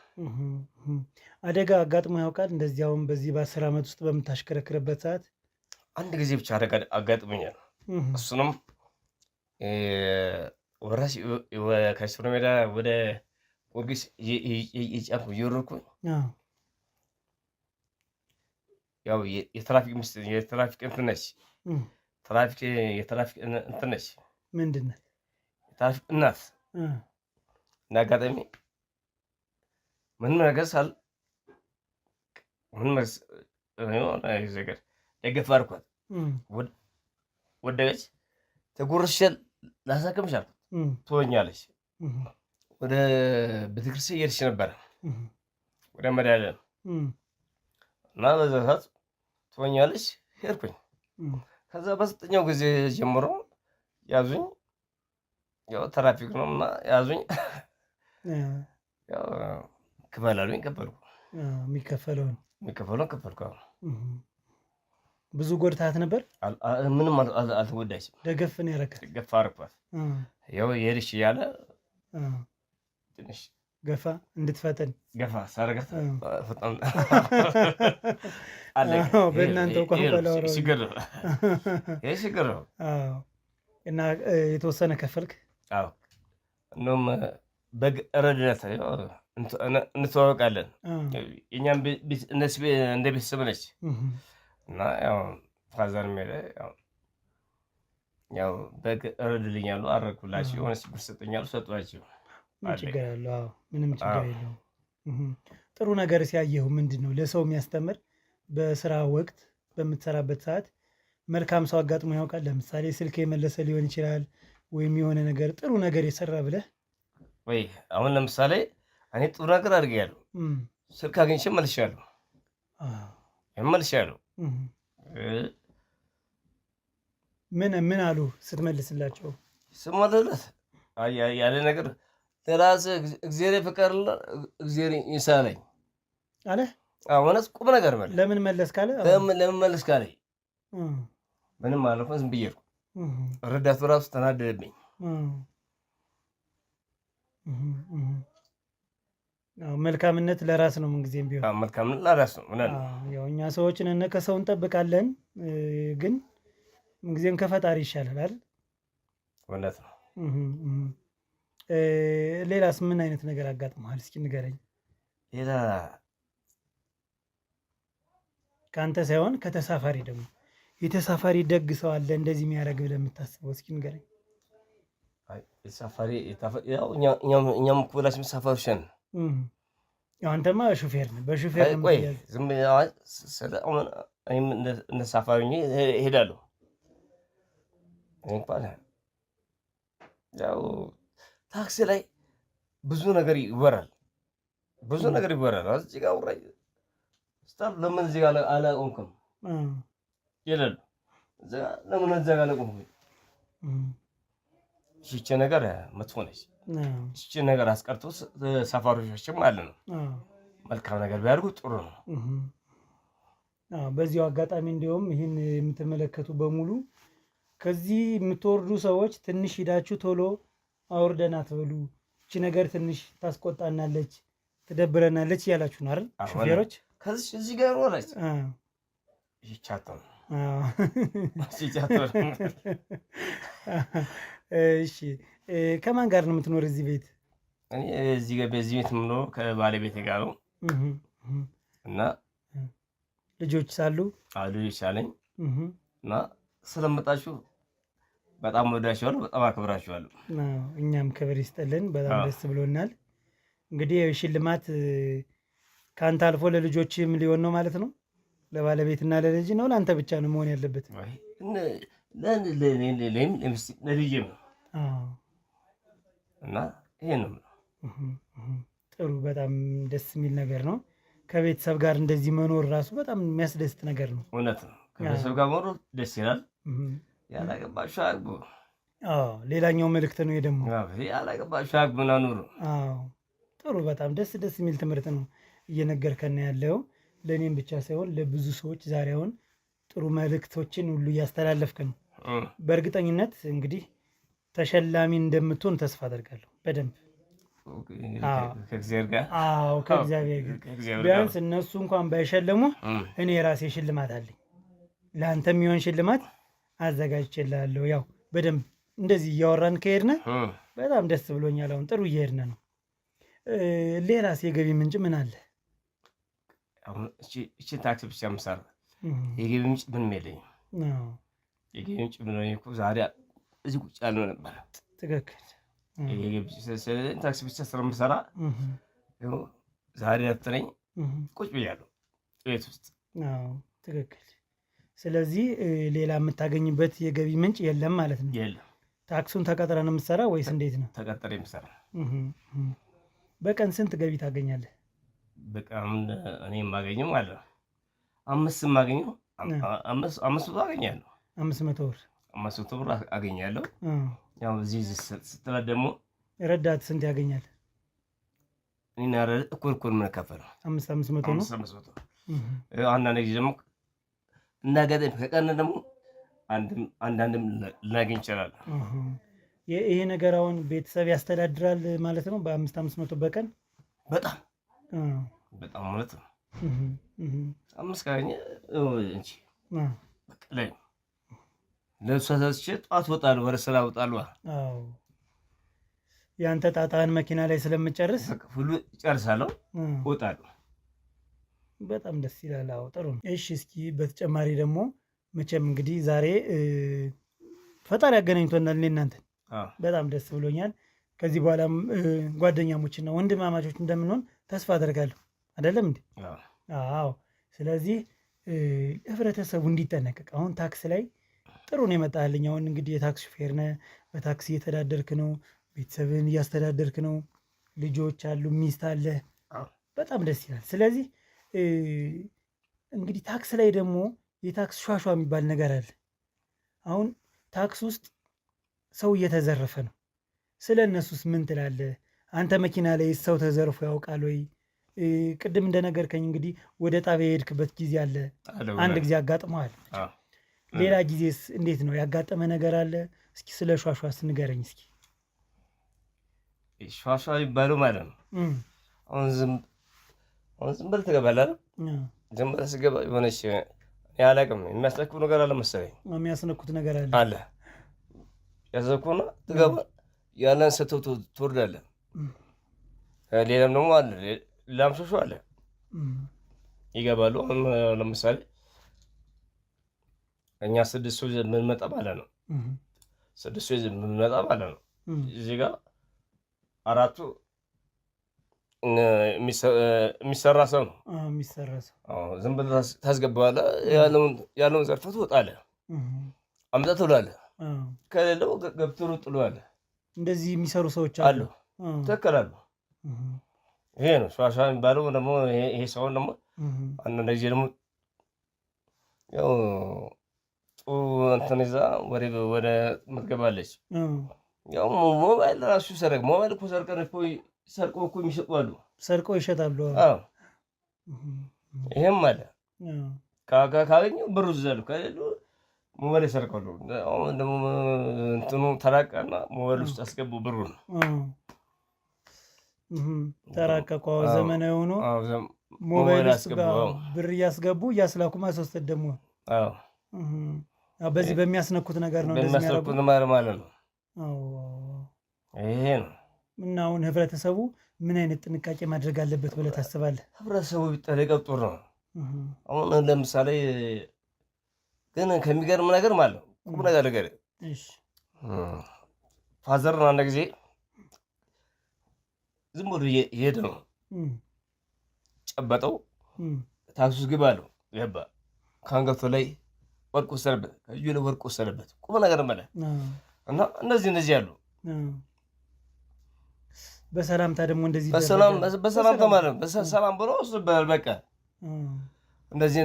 አደጋ አጋጥሞ ያውቃል? እንደዚህ አሁን በዚህ በ10 ዓመት ውስጥ በምታሽከረክርበት ሰዓት? አንድ ጊዜ ብቻ አደጋ አጋጥሞኛል። እሱንም ከሽሮ ሜዳ ወደ ጊዮርጊስ እየጫንኩ እየወረድኩኝ ያው የትራፊክ እንትን ነች። የትራፊክ እንትን ነች። ምንድን ነች? የትራፊክ እናት። እንደ አጋጣሚ ምንም ነገር ነገር ደገፍ አድርኳት ወደቀች። ተጎርሸል ላሳክምሽ አልኩት። ትወኛለች። ወደ ቤተክርስቲያን እየሄድሽ ነበረ ወደ መድኃኒዓለም እና በዛ ሰዓት ትወኛለች። ሄድኩኝ። ከዛ በ9ኛው ጊዜ ጀምሮ ያዙኝ። ያው ትራፊክ ነው እና ያዙኝ። ያው ክፈል አሉኝ። ከፈልኩ። የሚከፈለውን ከፈልኩ። ብዙ ጎድታት ነበር? ምንም አልተጎዳችም። ደገፍ ነው ያደረጋት? ደገፍ አደረኳት። ያው የሄድሽ እያለ ትንሽ ገፋ እንድትፈጥን ገፋ ሳረጋት በጣም በእናንተው ቋንቋ ላወራው ችግር ነው። ይሄ ችግር ነው። እና የተወሰነ ከፈልክ? አዎ እንደውም በግ ረድነት እንተዋወቃለን። እኛም እንደ ቤተሰብ ነች እና ያው ፋዘር ሜለ ያው በግ እረድልኛሉ አረግኩላቸው። የሆነ ችግር ሰጠኛሉ ሰጧቸው። ችግር ያለው ምንም ችግር የለውም። ጥሩ ነገር ሲያየሁ ምንድን ነው ለሰው የሚያስተምር በስራ ወቅት በምትሰራበት ሰዓት መልካም ሰው አጋጥሞ ያውቃል? ለምሳሌ ስልክ የመለሰ ሊሆን ይችላል ወይም የሆነ ነገር ጥሩ ነገር የሰራ ብለህ ወይ አሁን ለምሳሌ እኔ ጥሩ ነገር አድርጌያለሁ፣ ስልክ አግኝቼ መልሻለሁ። ምን አሉ ስትመልስላቸው? ስመልስለት ያለ ነገር ለራስህ እግዚአብሔር ፍቀርና እግዚአብሔር ይሳለኝ አለ። እውነት ቁም ነገር መለስ። ለምን መለስ ካለ ለምን መለስ ካለ ምንም አለ ዝም ብዬ ነው። ረዳቱ ራሱ ተናደደብኝ። መልካምነት ለራስ ነው ምንጊዜም ቢሆን መልካምነት ለራስ ነው። ያው እኛ ሰዎችን ከሰው እንጠብቃለን፣ ግን ምንጊዜም ከፈጣሪ ይሻላል አይደል? እውነት ነው። ሌላስ ምን አይነት ነገር አጋጥመሃል? እስኪ ንገረኝ። ሌላ ከአንተ ሳይሆን ከተሳፋሪ ደግሞ የተሳፋሪ ደግ ሰው አለ እንደዚህ የሚያደርግ ብለህ የምታስበው እስኪ ንገረኝ። እኛም ክፍላችን ተሳፋሪዎች ነን። አንተማ ሹፌር ነህ። በሹፌር እንደ ተሳፋሪ እሄዳለሁ። እንኳን ያው ታክሲ ላይ ብዙ ነገር ይወራል። እዚህ ጋር ውራይ ስታር ለምን እዚህ ጋር አላቆምክም ይላሉ። ለምን እዛ ጋር አላቆምክም? ይህች ነገር መጥፎ ነች። ይህች ነገር አስቀርቶ ሰፋሪዎችም አለ ነው መልካም ነገር ቢያደርጉ ጥሩ ነው። በዚሁ አጋጣሚ እንዲሁም ይህን የምትመለከቱ በሙሉ ከዚህ የምትወርዱ ሰዎች ትንሽ ሂዳችሁ ቶሎ አውርደና ትበሉ። እቺ ነገር ትንሽ ታስቆጣናለች፣ ትደብረናለች እያላችሁ ነው አይደል ሹፌሮች? ከዚህ እዚህ ጋር ወራች ይቻተው እሺ ከማን ጋር ነው የምትኖር እዚህ ቤት? እኔ እዚህ ጋር በዚህ ቤት የምኖረው ከባለቤቴ ጋር ነው። እና ልጆች ሳሉ ልጆች አለኝ እና ስለመጣችሁ በጣም ወዳችኋለሁ፣ በጣም አክብራችኋለሁ። እኛም ክብር ይስጥልን፣ በጣም ደስ ብሎናል። እንግዲህ ሽልማት ከአንተ አልፎ ለልጆችም ሊሆን ነው ማለት ነው። ለባለቤትና ለልጅ ነው ለአንተ ብቻ ነው መሆን ያለበት? ለልጅም ነው እና ይሄ ነው። ጥሩ፣ በጣም ደስ የሚል ነገር ነው። ከቤተሰብ ጋር እንደዚህ መኖር ራሱ በጣም የሚያስደስት ነገር ነው። እውነት ነው። ከቤተሰብ ጋር መኖር ደስ ይላል። ያላገባችሁ አግቡ። ሌላኛው መልእክት ነው ደግሞ ያላገባችሁ አግቡና ኑሩ። ጥሩ፣ በጣም ደስ የሚል ትምህርት ነው እየነገርከን ያለው። ለእኔም ብቻ ሳይሆን ለብዙ ሰዎች ዛሬ አሁን ጥሩ መልእክቶችን ሁሉ እያስተላለፍክ ነው። በእርግጠኝነት እንግዲህ ተሸላሚ እንደምትሆን ተስፋ አደርጋለሁ። በደንብ ከእግዚአብሔር ጋር ከእግዚአብሔር ጋር ቢያንስ እነሱ እንኳን ባይሸልሙ እኔ የራሴ ሽልማት አለኝ። ለአንተ የሚሆን ሽልማት አዘጋጅቼልሃለሁ። ያው በደንብ እንደዚህ እያወራን ከሄድን በጣም ደስ ብሎኛል። አሁን ጥሩ እየሄድን ነው። ሌላስ የገቢ ምንጭ ምን አለ? እቺ ታክሲ ብቻ የምሰራ የገቢ ምንጭ ምንም የለኝም። የገቢ ምንጭ ምን እኮ ዛሬ እዚህ ቁጭ ያልነው ነበረ። ትክክል። ታክሲ ብቻ ስለምሰራ ዛሬ ደብተረኝ ቁጭ ብያለሁ ቤት ውስጥ። ትክክል። ስለዚህ ሌላ የምታገኝበት የገቢ ምንጭ የለም ማለት ነው? የለም። ታክሱን ተቀጥረ ነው የምትሰራ ወይስ እንዴት ነው? ተቀጥረ የምሰራ። በቀን ስንት ገቢ ታገኛለህ? በቀን እኔ የማገኘው ማለት ነው 500 አገኛለሁ። 500 ብር 500 ብር አገኛለሁ። ያው እዚህ ስትላት ደግሞ ረዳት ስንት ያገኛል? እኔና ረዳት እኩል የምንከፈለው 500 ነው። አንዳንድ ጊዜ ደግሞ እናገኝ ከቀን ደግሞ አንዳንድም ልናገኝ ይችላል። ይሄ ነገር አሁን ቤተሰብ ያስተዳድራል ማለት ነው። በ500 በቀን በጣም በጣም ማለት ነው። 5 ካገኘ እንጂ በቃ ላይ ለብሳ ሰጥቼ ጠዋት እወጣለሁ፣ ወደ ስራ እወጣለሁ። አዎ ያንተ ጣጣን መኪና ላይ ስለምጨርስ ሁሉ ጨርሳለሁ፣ እወጣለሁ። በጣም ደስ ይላል። አዎ ጥሩ ነው። እሺ እስኪ በተጨማሪ ደግሞ መቼም እንግዲህ ዛሬ ፈጣሪ ያገናኝቶናል እኔ እናንተን በጣም ደስ ብሎኛል። ከዚህ በኋላም ጓደኛሞችና ወንድማማቾች እንደምንሆን ተስፋ አደርጋለሁ። አይደለም እንዴ? አዎ። ስለዚህ ህብረተሰቡ እንዲጠነቀቅ አሁን ታክስ ላይ ጥሩ ነው የመጣልኝ። አሁን እንግዲህ የታክስ ሹፌር ነህ፣ በታክሲ እየተዳደርክ ነው፣ ቤተሰብን እያስተዳደርክ ነው፣ ልጆች አሉ፣ ሚስት አለ። በጣም ደስ ይላል። ስለዚህ እንግዲህ ታክስ ላይ ደግሞ የታክስ ሿሿ የሚባል ነገር አለ። አሁን ታክስ ውስጥ ሰው እየተዘረፈ ነው። ስለ እነሱስ ምን ትላለህ? አንተ መኪና ላይ ሰው ተዘርፎ ያውቃል ወይ? ቅድም እንደነገርከኝ እንግዲህ ወደ ጣቢያ የሄድክበት ጊዜ አለ፣ አንድ ጊዜ አጋጥመዋል። ሌላ ጊዜስ እንዴት ነው ያጋጠመ ነገር አለ? እስኪ ስለ ሿሿስ ንገረኝ እስኪ። ሿሿ ይባሉ ማለት ነው። አሁን ዝም ብለህ ትገባለህ። ዝም ብለህ ስገባ የሆነች አላውቅም የሚያስነኩት ነገር አለ መሰለኝ። የሚያስነኩት ነገር አለ ያዘኩና ትገባ ያለን ሰተው ትወርዳለህ። ሌላም ደግሞ አለ፣ ሌላም ሾሾ አለ ይገባሉ። አሁን ለምሳሌ እኛ 6 ሰው የምንመጣ ማለት ነው። 6 ሰው የምንመጣ ማለት ነው። እዚህ ጋር 4ቱ የሚሰራ ሰው ነው። ዝም ብለህ ታስገባዋለህ። ያለውን ዘርፈህ ትወጣለህ። አምጣ ትውላለህ። ከሌለው ገብተህ ጥለዋለህ። እንደዚህ የሚሰሩ ሰዎች አሉ። ትክክል አሉ። ይሄ ነው ሿሿ የሚባለው። ደግሞ ይሄ ሰውን ደግሞ አንዳንድ ጊዜ ደግሞ ያው ጥሩ እንትን ይዛ ወደ ምትገባለች። ያው ሞባይል ራሱ ሰረቅ ሞባይል እኮ ሰርቀው እኮ የሚሸጡ አሉ። ሰርቀው ይሸጣሉ። ይሄም አለ። ካገኘው ብሩ ይዛሉ፣ ከሌሉ ሞባይል ይሰርቃሉ። አሁን ደግሞ እንትኑ ተራቀና ሞባይል ውስጥ አስገቡ ብሩ ነው። ተራቀቁ። ዘመናዊ ሆኖ ሞባይል ውስጥ ብር እያስገቡ እያስላኩ ማስወሰድ ደግሞ በዚህ በሚያስነኩት ነገር ነው። በሚያስነኩት ማለት ነው። ይሄ ነው። እና አሁን ህብረተሰቡ ምን አይነት ጥንቃቄ ማድረግ አለበት ብለህ ታስባለህ? ህብረተሰቡ ቢጠነቀቅ ጥሩ ነው። አሁን ለምሳሌ ግን ከሚገርም ነገር ማለት ነው ቁም ነገር ፋዘርን አንድ ጊዜ ዝም ብሎ እየሄደ ነው፣ ጨበጠው፣ ታክሲ ውስጥ ግባ አለው። ገባ። ከአንገቱ ላይ ወርቅ ወሰደበት፣ ከእጁ ላይ ወርቅ ወሰደበት። ቁም ነገር ማለት እና እነዚህ አሉ። በሰላምታ ደግሞ እንደዚህ በሰላምታ ማለት በሰላም ብሎ ወስዶበታል። በቃ እንደዚህ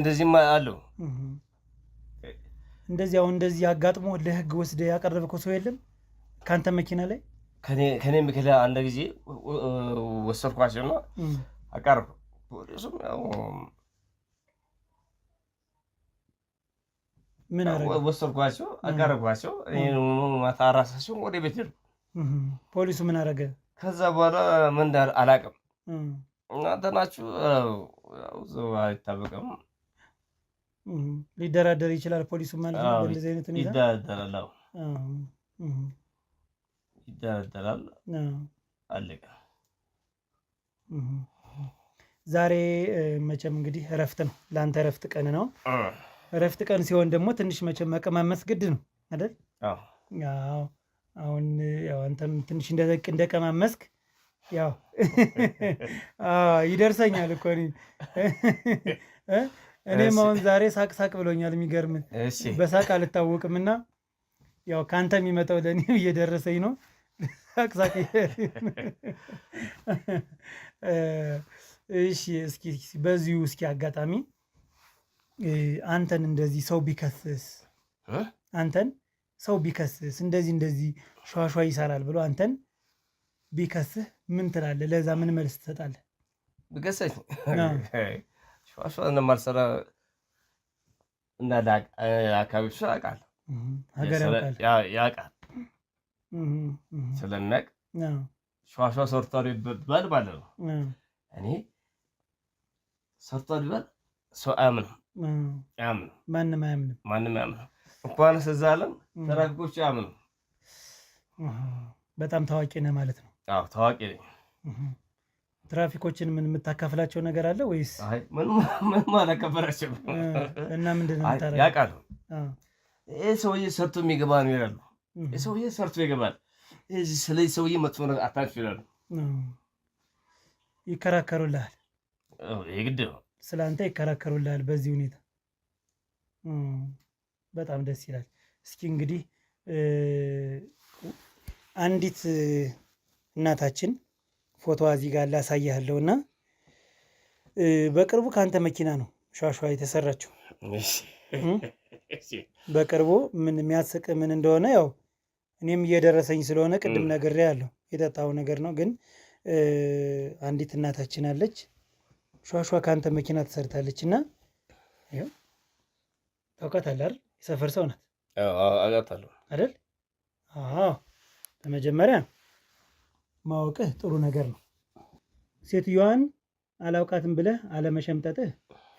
አለው። እንደዚህ አሁን እንደዚህ አጋጥሞ ለህግ ወስደህ ያቀረብከው ሰው የለም? ከአንተ መኪና ላይ ከኔ መኪና አንድ ጊዜ ወሰድኳቸውና አቀረብኩ። ፖሊሱም ያው ምን አደረገ? ወሰድኳቸው፣ አቀረብኳቸው። ማታ ራሳቸው ወደ ቤት ሄዱ። ፖሊሱ ምን አደረገ? ከዛ በኋላ ምን እንዳለ አላውቅም። እናንተ ናችሁ አይታወቅም። ሊደራደር ይችላል ፖሊሱ ማለት ነው። በእንደዚህ አይነት ሁኔታ ይደራደራል። አለቀ። ዛሬ መቼም እንግዲህ እረፍት ነው፣ ለአንተ እረፍት ቀን ነው። እረፍት ቀን ሲሆን ደግሞ ትንሽ መቼም መቀማመስ ግድ ነው አይደል? አዎ። አሁን ያው አንተም ትንሽ እንደቀማመስክ ያው ይደርሰኛል እኮ እኔም አሁን ዛሬ ሳቅ ብሎኛል። የሚገርም በሳቅ አልታወቅም እና ያው ከአንተ የሚመጣው ለእኔ እየደረሰኝ ነው። ሳቅ እሺ። እስኪ በዚሁ እስኪ አጋጣሚ አንተን እንደዚህ ሰው ቢከስስ እንደዚህ ሿሿ ይሰራል ብሎ አንተን ቢከስህ ምን ትላለህ? ለዛ ምን መልስ ትሰጣለህ? ቢከሰኝ ሿሿ እንደማልሰራ እንዳለ አካባቢ ያውቃል፣ ሀገር ያውቃል። ስለሚያውቅ ሿሿ ሰርቷል ይባል ማለት ነው። እኔ ሰርቷል ቢባል ሰው አያምንም። ማንም አያምንም። እንኳን እዛ ዓለም ትራፊኮች አያምንም። በጣም ታዋቂ ነህ ማለት ነው? አዎ ታዋቂ ነኝ። ትራፊኮችን ምን የምታካፍላቸው ነገር አለ ወይስ? ምንም አላካፈላቸውም። እና ምንድን ነው የምታደርገው? ያውቃሉ። ይህ ሰውዬ ሰርቶ የሚገባ ነው ይላሉ። ይህ ሰውዬ ሰርቶ ይገባል። ስለዚህ ሰውዬ መጥፎ ነገር አታንሱ ይላሉ። ይከራከሩልሃል። የግድ ነው። ስለ አንተ ይከራከሩልሃል በዚህ ሁኔታ። በጣም ደስ ይላል። እስኪ እንግዲህ አንዲት እናታችን ፎቶዋ እዚህ ጋር ላሳያለሁ እና በቅርቡ ከአንተ መኪና ነው ሿሿ የተሰራችው። በቅርቡ ምን የሚያስቅ ምን እንደሆነ ያው እኔም እየደረሰኝ ስለሆነ ቅድም ነግሬ ያለው የጠጣው ነገር ነው። ግን አንዲት እናታችን አለች ሿሿ ከአንተ መኪና ተሰርታለች እና ታውቃታለህ አይደል? የሰፈር ሰው ናት አይደል? በመጀመሪያ ማወቅህ ጥሩ ነገር ነው። ሴትዮዋን አላውቃትም ብለህ አለመሸምጠጥህ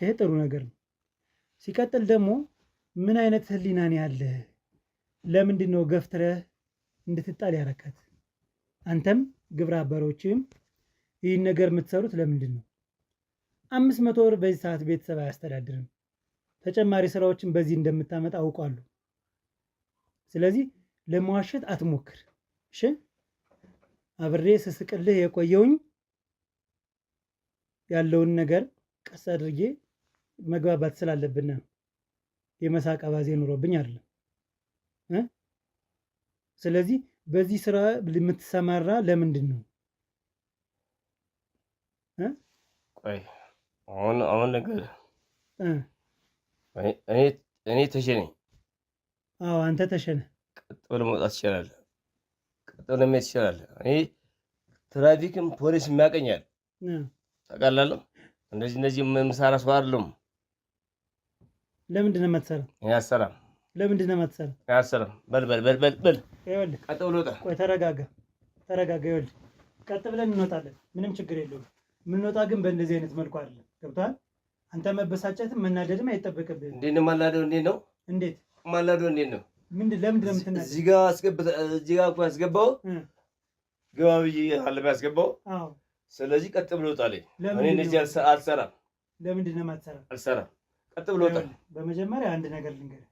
ይሄ ጥሩ ነገር ነው። ሲቀጥል ደግሞ ምን አይነት ህሊናን ያለህ? ለምንድን ነው ገፍትረህ እንድትጣል ያረካት? አንተም ግብረ አበሮችም ይህን ነገር የምትሰሩት ለምንድን ነው? 500 ብር በዚህ ሰዓት ቤተሰብ አያስተዳድርም። ተጨማሪ ስራዎችን በዚህ እንደምታመጣ አውቃለሁ። ስለዚህ ለመዋሸት አትሞክር። እሺ አብሬ ስስቅልህ የቆየውኝ ያለውን ነገር ቀስ አድርጌ መግባባት ስላለብን ነው። የመሳቅ አባዜ ኑሮብኝ አይደለም። ስለዚህ በዚህ ስራ የምትሰማራ ለምንድን ነው? ቆይ አሁን ነገር እኔ ተሸነኝ። አዎ አንተ ተሸነ። ቀጥ ብለህ መውጣት ትችላለህ። ቀጥ ብለህ መሄድ ትችላለህ። እኔ ትራፊክም ፖሊስም ያውቀኛል። ታውቃለህ። እንደዚህ የምሰራ ሰው አይደለም። ለምንድን ነው የማትሰራው? እኔ አልሰራም። ለምንድን ነው የማትሰራው? እኔ አልሰራም። በል ይኸውልህ፣ ቀጥ ብለህ ውጣ። ቆይ ተረጋጋ። ይኸውልህ ቀጥ ብለን እንወጣለን። ምንም ችግር የለውም። የምንወጣ ግን በእንደዚህ አይነት መልኩ አይደለም። ገብቶሃል? አንተ መበሳጨትም መናደድም አይጠበቅብህም። እንዴት ነው ማናደው? እንዴት ነው ማናደው? እንዴት ነው? ለምንድን ነው የምትናደው? እዚህ ጋር እኮ ያስገባው ግባ ብዬ አለም ያስገባው። ስለዚህ ቀጥ ብለህ ውጣልኝ። እኔ እንደዚህ አልሰራም። ለምንድን ነው የማትሰራው? አልሰራም። ቀጥ ብለህ ውጣ። በመጀመሪያ አንድ ነገር ልንገርህ።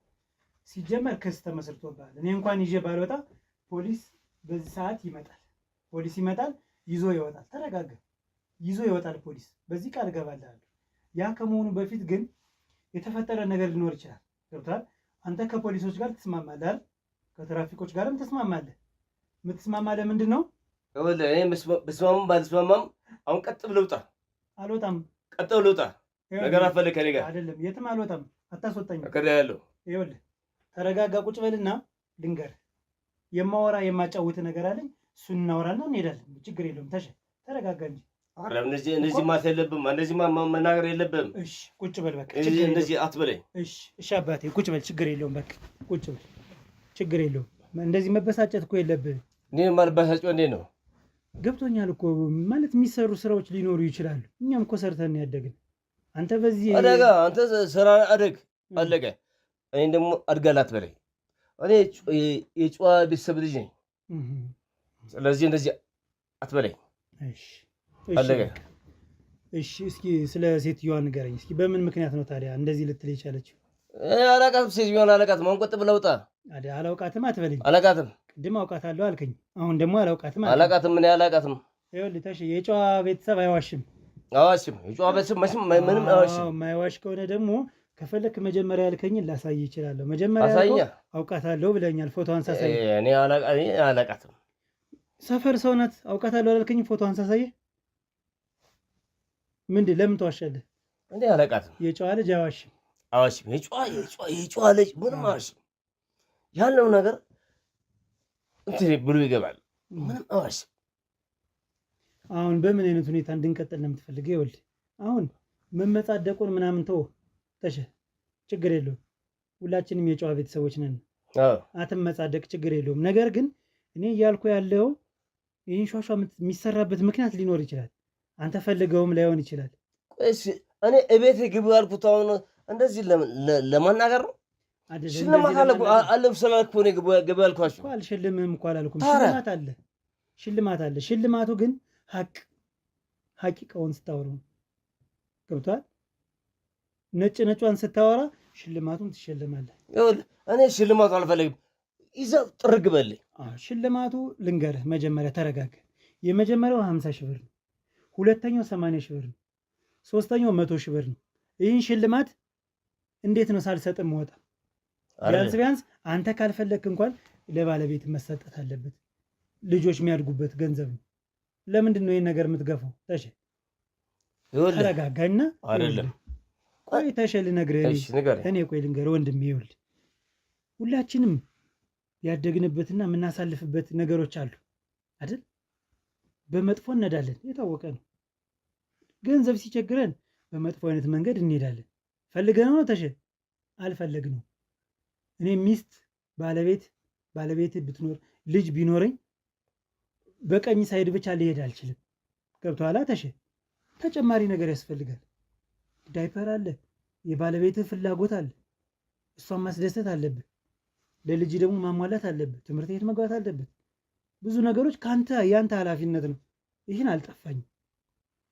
ሲጀመር ክስ ተመስርቶብሃል። እኔ እንኳን ይዤ ባልወጣ ፖሊስ በዚህ ሰዓት ይመጣል። ፖሊስ ይመጣል፣ ይዞ ይወጣል። ተረጋጋ። ይዞ ይወጣል ፖሊስ። በዚህ ቃል እገባልሃለሁ። ያ ከመሆኑ በፊት ግን የተፈጠረ ነገር ሊኖር ይችላል። ገብቶሃል? አንተ ከፖሊሶች ጋር ትስማማለህ፣ ከትራፊኮች ጋርም ትስማማለህ። የምትስማማ ለምንድን ነው? እኔ ብስማማም ባልስማማም አሁን ቀጥ ብለህ ውጣ። አልወጣም። ቀጥ ብለህ ውጣ። ነገር አፈልግ ከእኔ ጋር አይደለም። የትም አልወጣም። አታስወጣኝ። ያለው ይኸውልህ፣ ተረጋጋ። ቁጭ በልና ልንገርህ። የማወራ የማጫውት ነገር አለኝ። እሱን እናወራና እንሄዳለን። ችግር የለውም። ተረጋጋ እንጂ እንደዚህ ማለት የለብህም። እንደዚህ መናገር የለብህም። እሺ ቁጭ በል በቃ። እንደዚህ አትበለኝ። እሺ አባቴ ቁጭ በል። ችግር የለውም። በቃ ቁጭ በል። ችግር የለውም። እንደዚህ መበሳጨት እኮ የለብህም። እኔ ማልበሳጨው እንዴት ነው? ገብቶኛል እኮ ማለት የሚሰሩ ስራዎች ሊኖሩ ይችላሉ። እኛም እኮ ሰርተን ያደግን። አንተ በዚህ አንተ ስራ አደግ አለቀ። እኔ ደግሞ አድጋል አትበለኝ። እኔ የጨዋ ቤተሰብ ልጅ ነኝ። ስለዚህ እንደዚህ አትበለኝ። እሺ እስኪ ስለ ሴትዮዋ ንገረኝ እስኪ። በምን ምክንያት ነው ታዲያ እንደዚህ ልትል የቻለችው? አላውቃትም። ሴትዮዋን አላውቃትም። አሁን ቀጥ ብለህ ውጣ። አላውቃትም አትበለኝ። አላውቃትም። ቅድም አውቃታለሁ አልከኝ። አሁን ደግሞ አላውቃትም። እኔ አላውቃትም። ይኸውልህ ተሽ የጨዋ ቤተሰብ አይዋሽም። የጨዋ ቤተሰብ ምንም አይዋሽም። የማይዋሽ ከሆነ ደግሞ ከፈለክ መጀመሪያ ያልከኝን ላሳይ ይችላለሁ። መጀመሪያ አውቃታለሁ ብለኛል። ፎቶዋን ሳሳይ እኔ አላውቃትም። ሰፈር ሰው ናት። አውቃታለሁ አላልከኝ? ፎቶዋን ሳሳየህ ምንድን ለምን ተዋሻለህ? እንዴ አላውቃትም። የጨዋ ልጅ አይዋሽም። የጨዋ ልጅ ምንም አይዋሽም። ያለው ነገር እንትን ብሎ ይገባል። ምንም አይዋሽም። አሁን በምን አይነት ሁኔታ እንድንቀጥል ነው የምትፈልገው? ይኸውልህ አሁን መመጻደቁን ምናምን ተው ተሸ፣ ችግር የለውም። ሁላችንም የጨዋ ቤተሰቦች ነን። አትመጻደቅ፣ ችግር የለውም። ነገር ግን እኔ እያልኩ ያለው ይህን ሿሿ የሚሰራበት ምክንያት ሊኖር ይችላል። አንተ ፈልገውም ላይሆን ይችላል። እሺ እኔ እቤት ግቡ ያልኩት አሁን እንደዚህ ለማናገር ነው። ሽልማት አለ ስላልኩ ነው ግቡ ያልኳቸው። አልሸልምህም እኮ አላልኩም። ሽልማት አለ። ሽልማቱ ግን ሀቂቃውን ስታወሩ ገብቷል። ነጭ ነጯን ስታወራ ሽልማቱን ትሸልማለህ። እኔ ሽልማቱ አልፈልግም። ይዘው ጥርግ በልኝ። ሽልማቱ ልንገርህ፣ መጀመሪያ ተረጋጋ። የመጀመሪያው 50 ሺህ ብር ነው። ሁለተኛው 80 ሺህ ብር ነው። ሶስተኛው 100 ሺህ ብር ነው። ይህን ሽልማት እንዴት ነው ሳልሰጥም ወጣ? ቢያንስ አንተ ካልፈለግክ እንኳን ለባለቤት መሰጠት አለበት። ልጆች የሚያድጉበት ገንዘብ ነው። ለምንድን ነው ይህን ነገር የምትገፋው? ተረጋጋና አይደለም ቆይ ልነግርህ። እኔ ቆይ ልንገርህ ወንድሜ፣ ይኸውልህ ሁላችንም ያደግንበትና የምናሳልፍበት ነገሮች አሉ አይደል? በመጥፎ እንሄዳለን፣ የታወቀ ነው። ገንዘብ ሲቸግረን በመጥፎ አይነት መንገድ እንሄዳለን። ፈልገነው ነው አልፈለግነው። እኔ ሚስት ባለቤት ብትኖር ልጅ ቢኖረኝ በቀኝ ሳይድ ብቻ ሊሄድ አልችልም። ገብቶሃል? ተጨማሪ ነገር ያስፈልጋል። ዳይፐር አለ፣ የባለቤት ፍላጎት አለ፣ እሷን ማስደሰት አለብህ። ለልጅ ደግሞ ማሟላት አለብህ። ትምህርት ቤት መግባት አለበት። ብዙ ነገሮች ያንተ ኃላፊነት ነው። ይህን አልጠፋኝም፣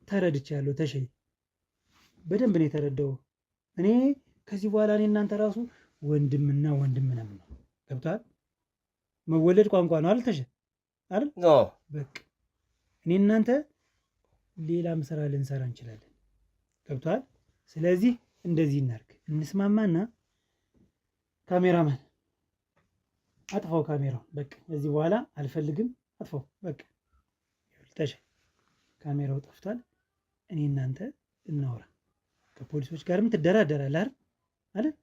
ተረድቻለሁ። በደንብ ነው የተረዳው። እኔ ከዚህ በኋላ እኔ እናንተ ራሱ ወንድምና ወንድም ነው። ገብቶሃል? መወለድ ቋንቋ ነው አይደል? በቃ እኔ እናንተ ሌላም ስራ ልንሰራ እንችላለን። ገብቶሃል? ስለዚህ እንደዚህ እናድርግ፣ እንስማማና ካሜራማን አጥፋው ካሜራው። በቃ ከዚህ በኋላ አልፈልግም፣ አጥፋው በቃ። ካሜራው ጠፍቷል። እኔ እናንተ እናውራ። ከፖሊሶች ጋርም ትደራደራለህ አይደል?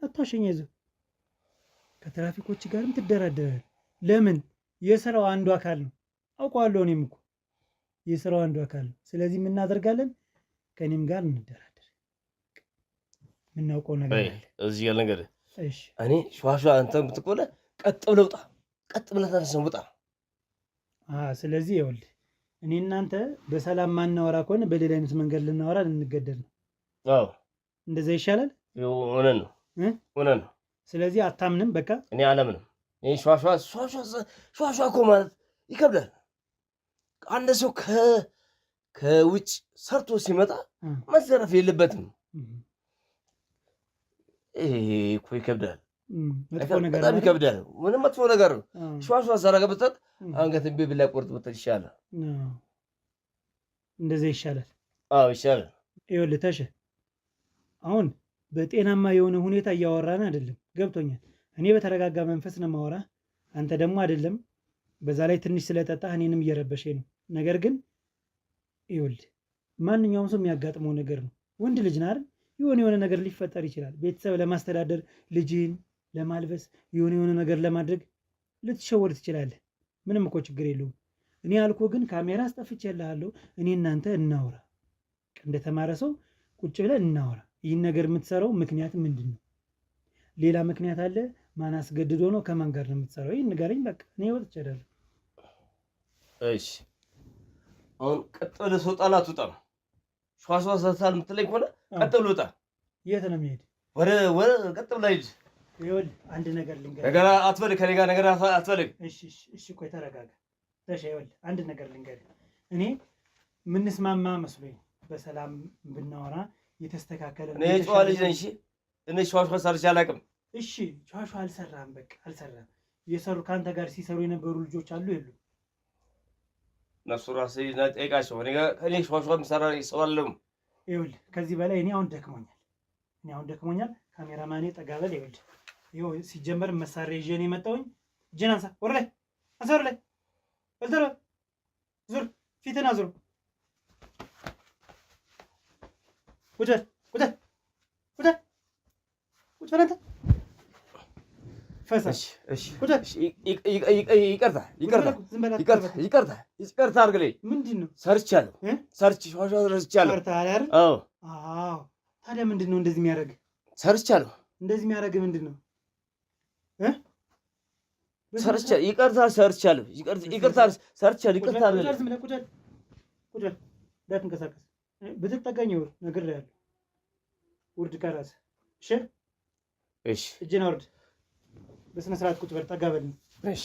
አታሸኝ፣ ይዘው ከትራፊኮች ጋርም ትደራደራለህ። ለምን? የስራው አንዱ አካል ነው። አውቀዋለሁ። እኔም እኮ የስራው አንዱ አካል ነው። ስለዚህ የምናደርጋለን፣ ከእኔም ጋር እንደራደር። የምናውቀው ነገር አለ እዚህ ያለ ነገር። እኔ ሸዋሸዋ አንተ ብትቆለ ቀጥ ብለህ ውጣ፣ ቀጥ ብለህ ተነስተህ ውጣ። ስለዚህ ይኸውልህ እኔ እናንተ በሰላም ማናወራ ከሆነ በሌላ አይነት መንገድ ልናወራ ልንገደል ነው። አዎ እንደዛ ይሻላል። ሆነን ነው። ስለዚህ አታምንም? በቃ እኔ አለምንም። ይሄ ሸዋሸዋ እኮ ማለት ይከብዳል። አንድ ሰው ከውጭ ሰርቶ ሲመጣ መዘረፍ የለበትም። ይሄ እኮ ይከብዳል፣ በጣም ይከብዳል። ምንም መጥፎ ነገር ነው። ሸዋሸዋ ዘረገ ብትል አንገትን ቢብል ላይ ቆርጥ ብትል ይሻላል። እንደዛ ይሻላል። አዎ ይሻላል። ይኸውልህ አሁን በጤናማ የሆነ ሁኔታ እያወራን አይደለም። ገብቶኛል። እኔ በተረጋጋ መንፈስ ነው የማወራ፣ አንተ ደግሞ አይደለም። በዛ ላይ ትንሽ ስለጠጣህ እኔንም እየረበሸኝ ነው። ነገር ግን ይኸውልህ ማንኛውም ሰው የሚያጋጥመው ነገር ነው። ወንድ ልጅ ነህ አይደል? የሆነ ነገር ሊፈጠር ይችላል። ቤተሰብ ለማስተዳደር፣ ልጅህን ለማልበስ፣ የሆነ ነገር ለማድረግ ልትሸወድ ትችላለህ። ምንም እኮ ችግር የለውም። እኔ ያልኩህ ግን ካሜራ አስጠፍቼልሃለሁ። እኔ እናንተ እናውራ፣ እንደተማረ ሰው ቁጭ ብለን እናውራ። ይህን ነገር የምትሰራው ምክንያት ምንድን ነው? ሌላ ምክንያት አለ? ማን አስገድዶ ነው? ከማን ጋር ነው የምትሰራው? ይህን ንገረኝ። በቃ እኔ ወጥቼ እሄዳለሁ። እሺ አሁን ቀጥ ብለህ ሰው ጣላት ውጣ። ሸዋሸዋ ሰርታል የምትለኝ ከሆነ ቀጥ ብለህ ውጣ። የት ነው የሚሄድ? ወደ ቀጥ ብለህ ሂድ። ይኸውልህ አንድ ነገር ልንገርህ። ነገር አትፈልግ፣ ከእኔ ጋር ነገር አትፈልግ። እሺ ቆይ ተረጋጋ። ይኸውልህ አንድ ነገር ልንገርህ። እኔ የምንስማማ መስሎኝ በሰላም ብናወራ የተስተካከለ። እኔ ጨዋ ልጅ ነኝ። እሺ እኔ ሸዋሸዋ ሰርቼ አላውቅም። እሺ ሸዋሸዋ አልሰራህም፣ በቃ አልሰራህም። የሰሩ ከአንተ ጋር ሲሰሩ የነበሩ ልጆች አሉ የሉ? እነሱ ራስህ ጠይቃቸው። እኔ ሸዋሸዋ የምሰራ ሰው አልለም። ይኸውልህ ከዚህ በላይ እኔ አሁን ደክሞኛል። ካሜራማኔ ጠጋ በል። ይኸው ሲጀመር መሳሪያ ይዤ ነው የመጣሁኝ። እጅን አንሳ፣ ወር ላይ አንሳ፣ ወር ላይ በልተረ ዙር፣ ፊትን አዙር። ቁጭ በል አንተ። ፈሳሽ ይቅርታ አድርግልኝ። ምንድን ነው? ሰርቻለሁ። አዎ ታዲያ ምንድን ነው እንደዚህ የሚያደርግ? ሰርቻለሁ። እንደዚህ የሚያደርግ ምንድን ነው? ይቅርታ ሰርቻለሁ። ቁጭ በል እንዳትንቀሳቀስ። ብትጠጋኝ ነግሬሃለሁ። ውርድ ከራስ እሺ። እሺ እጅን አውርድ። በስነ ስርዓት ቁጭ በል። ጠጋ በል። እሺ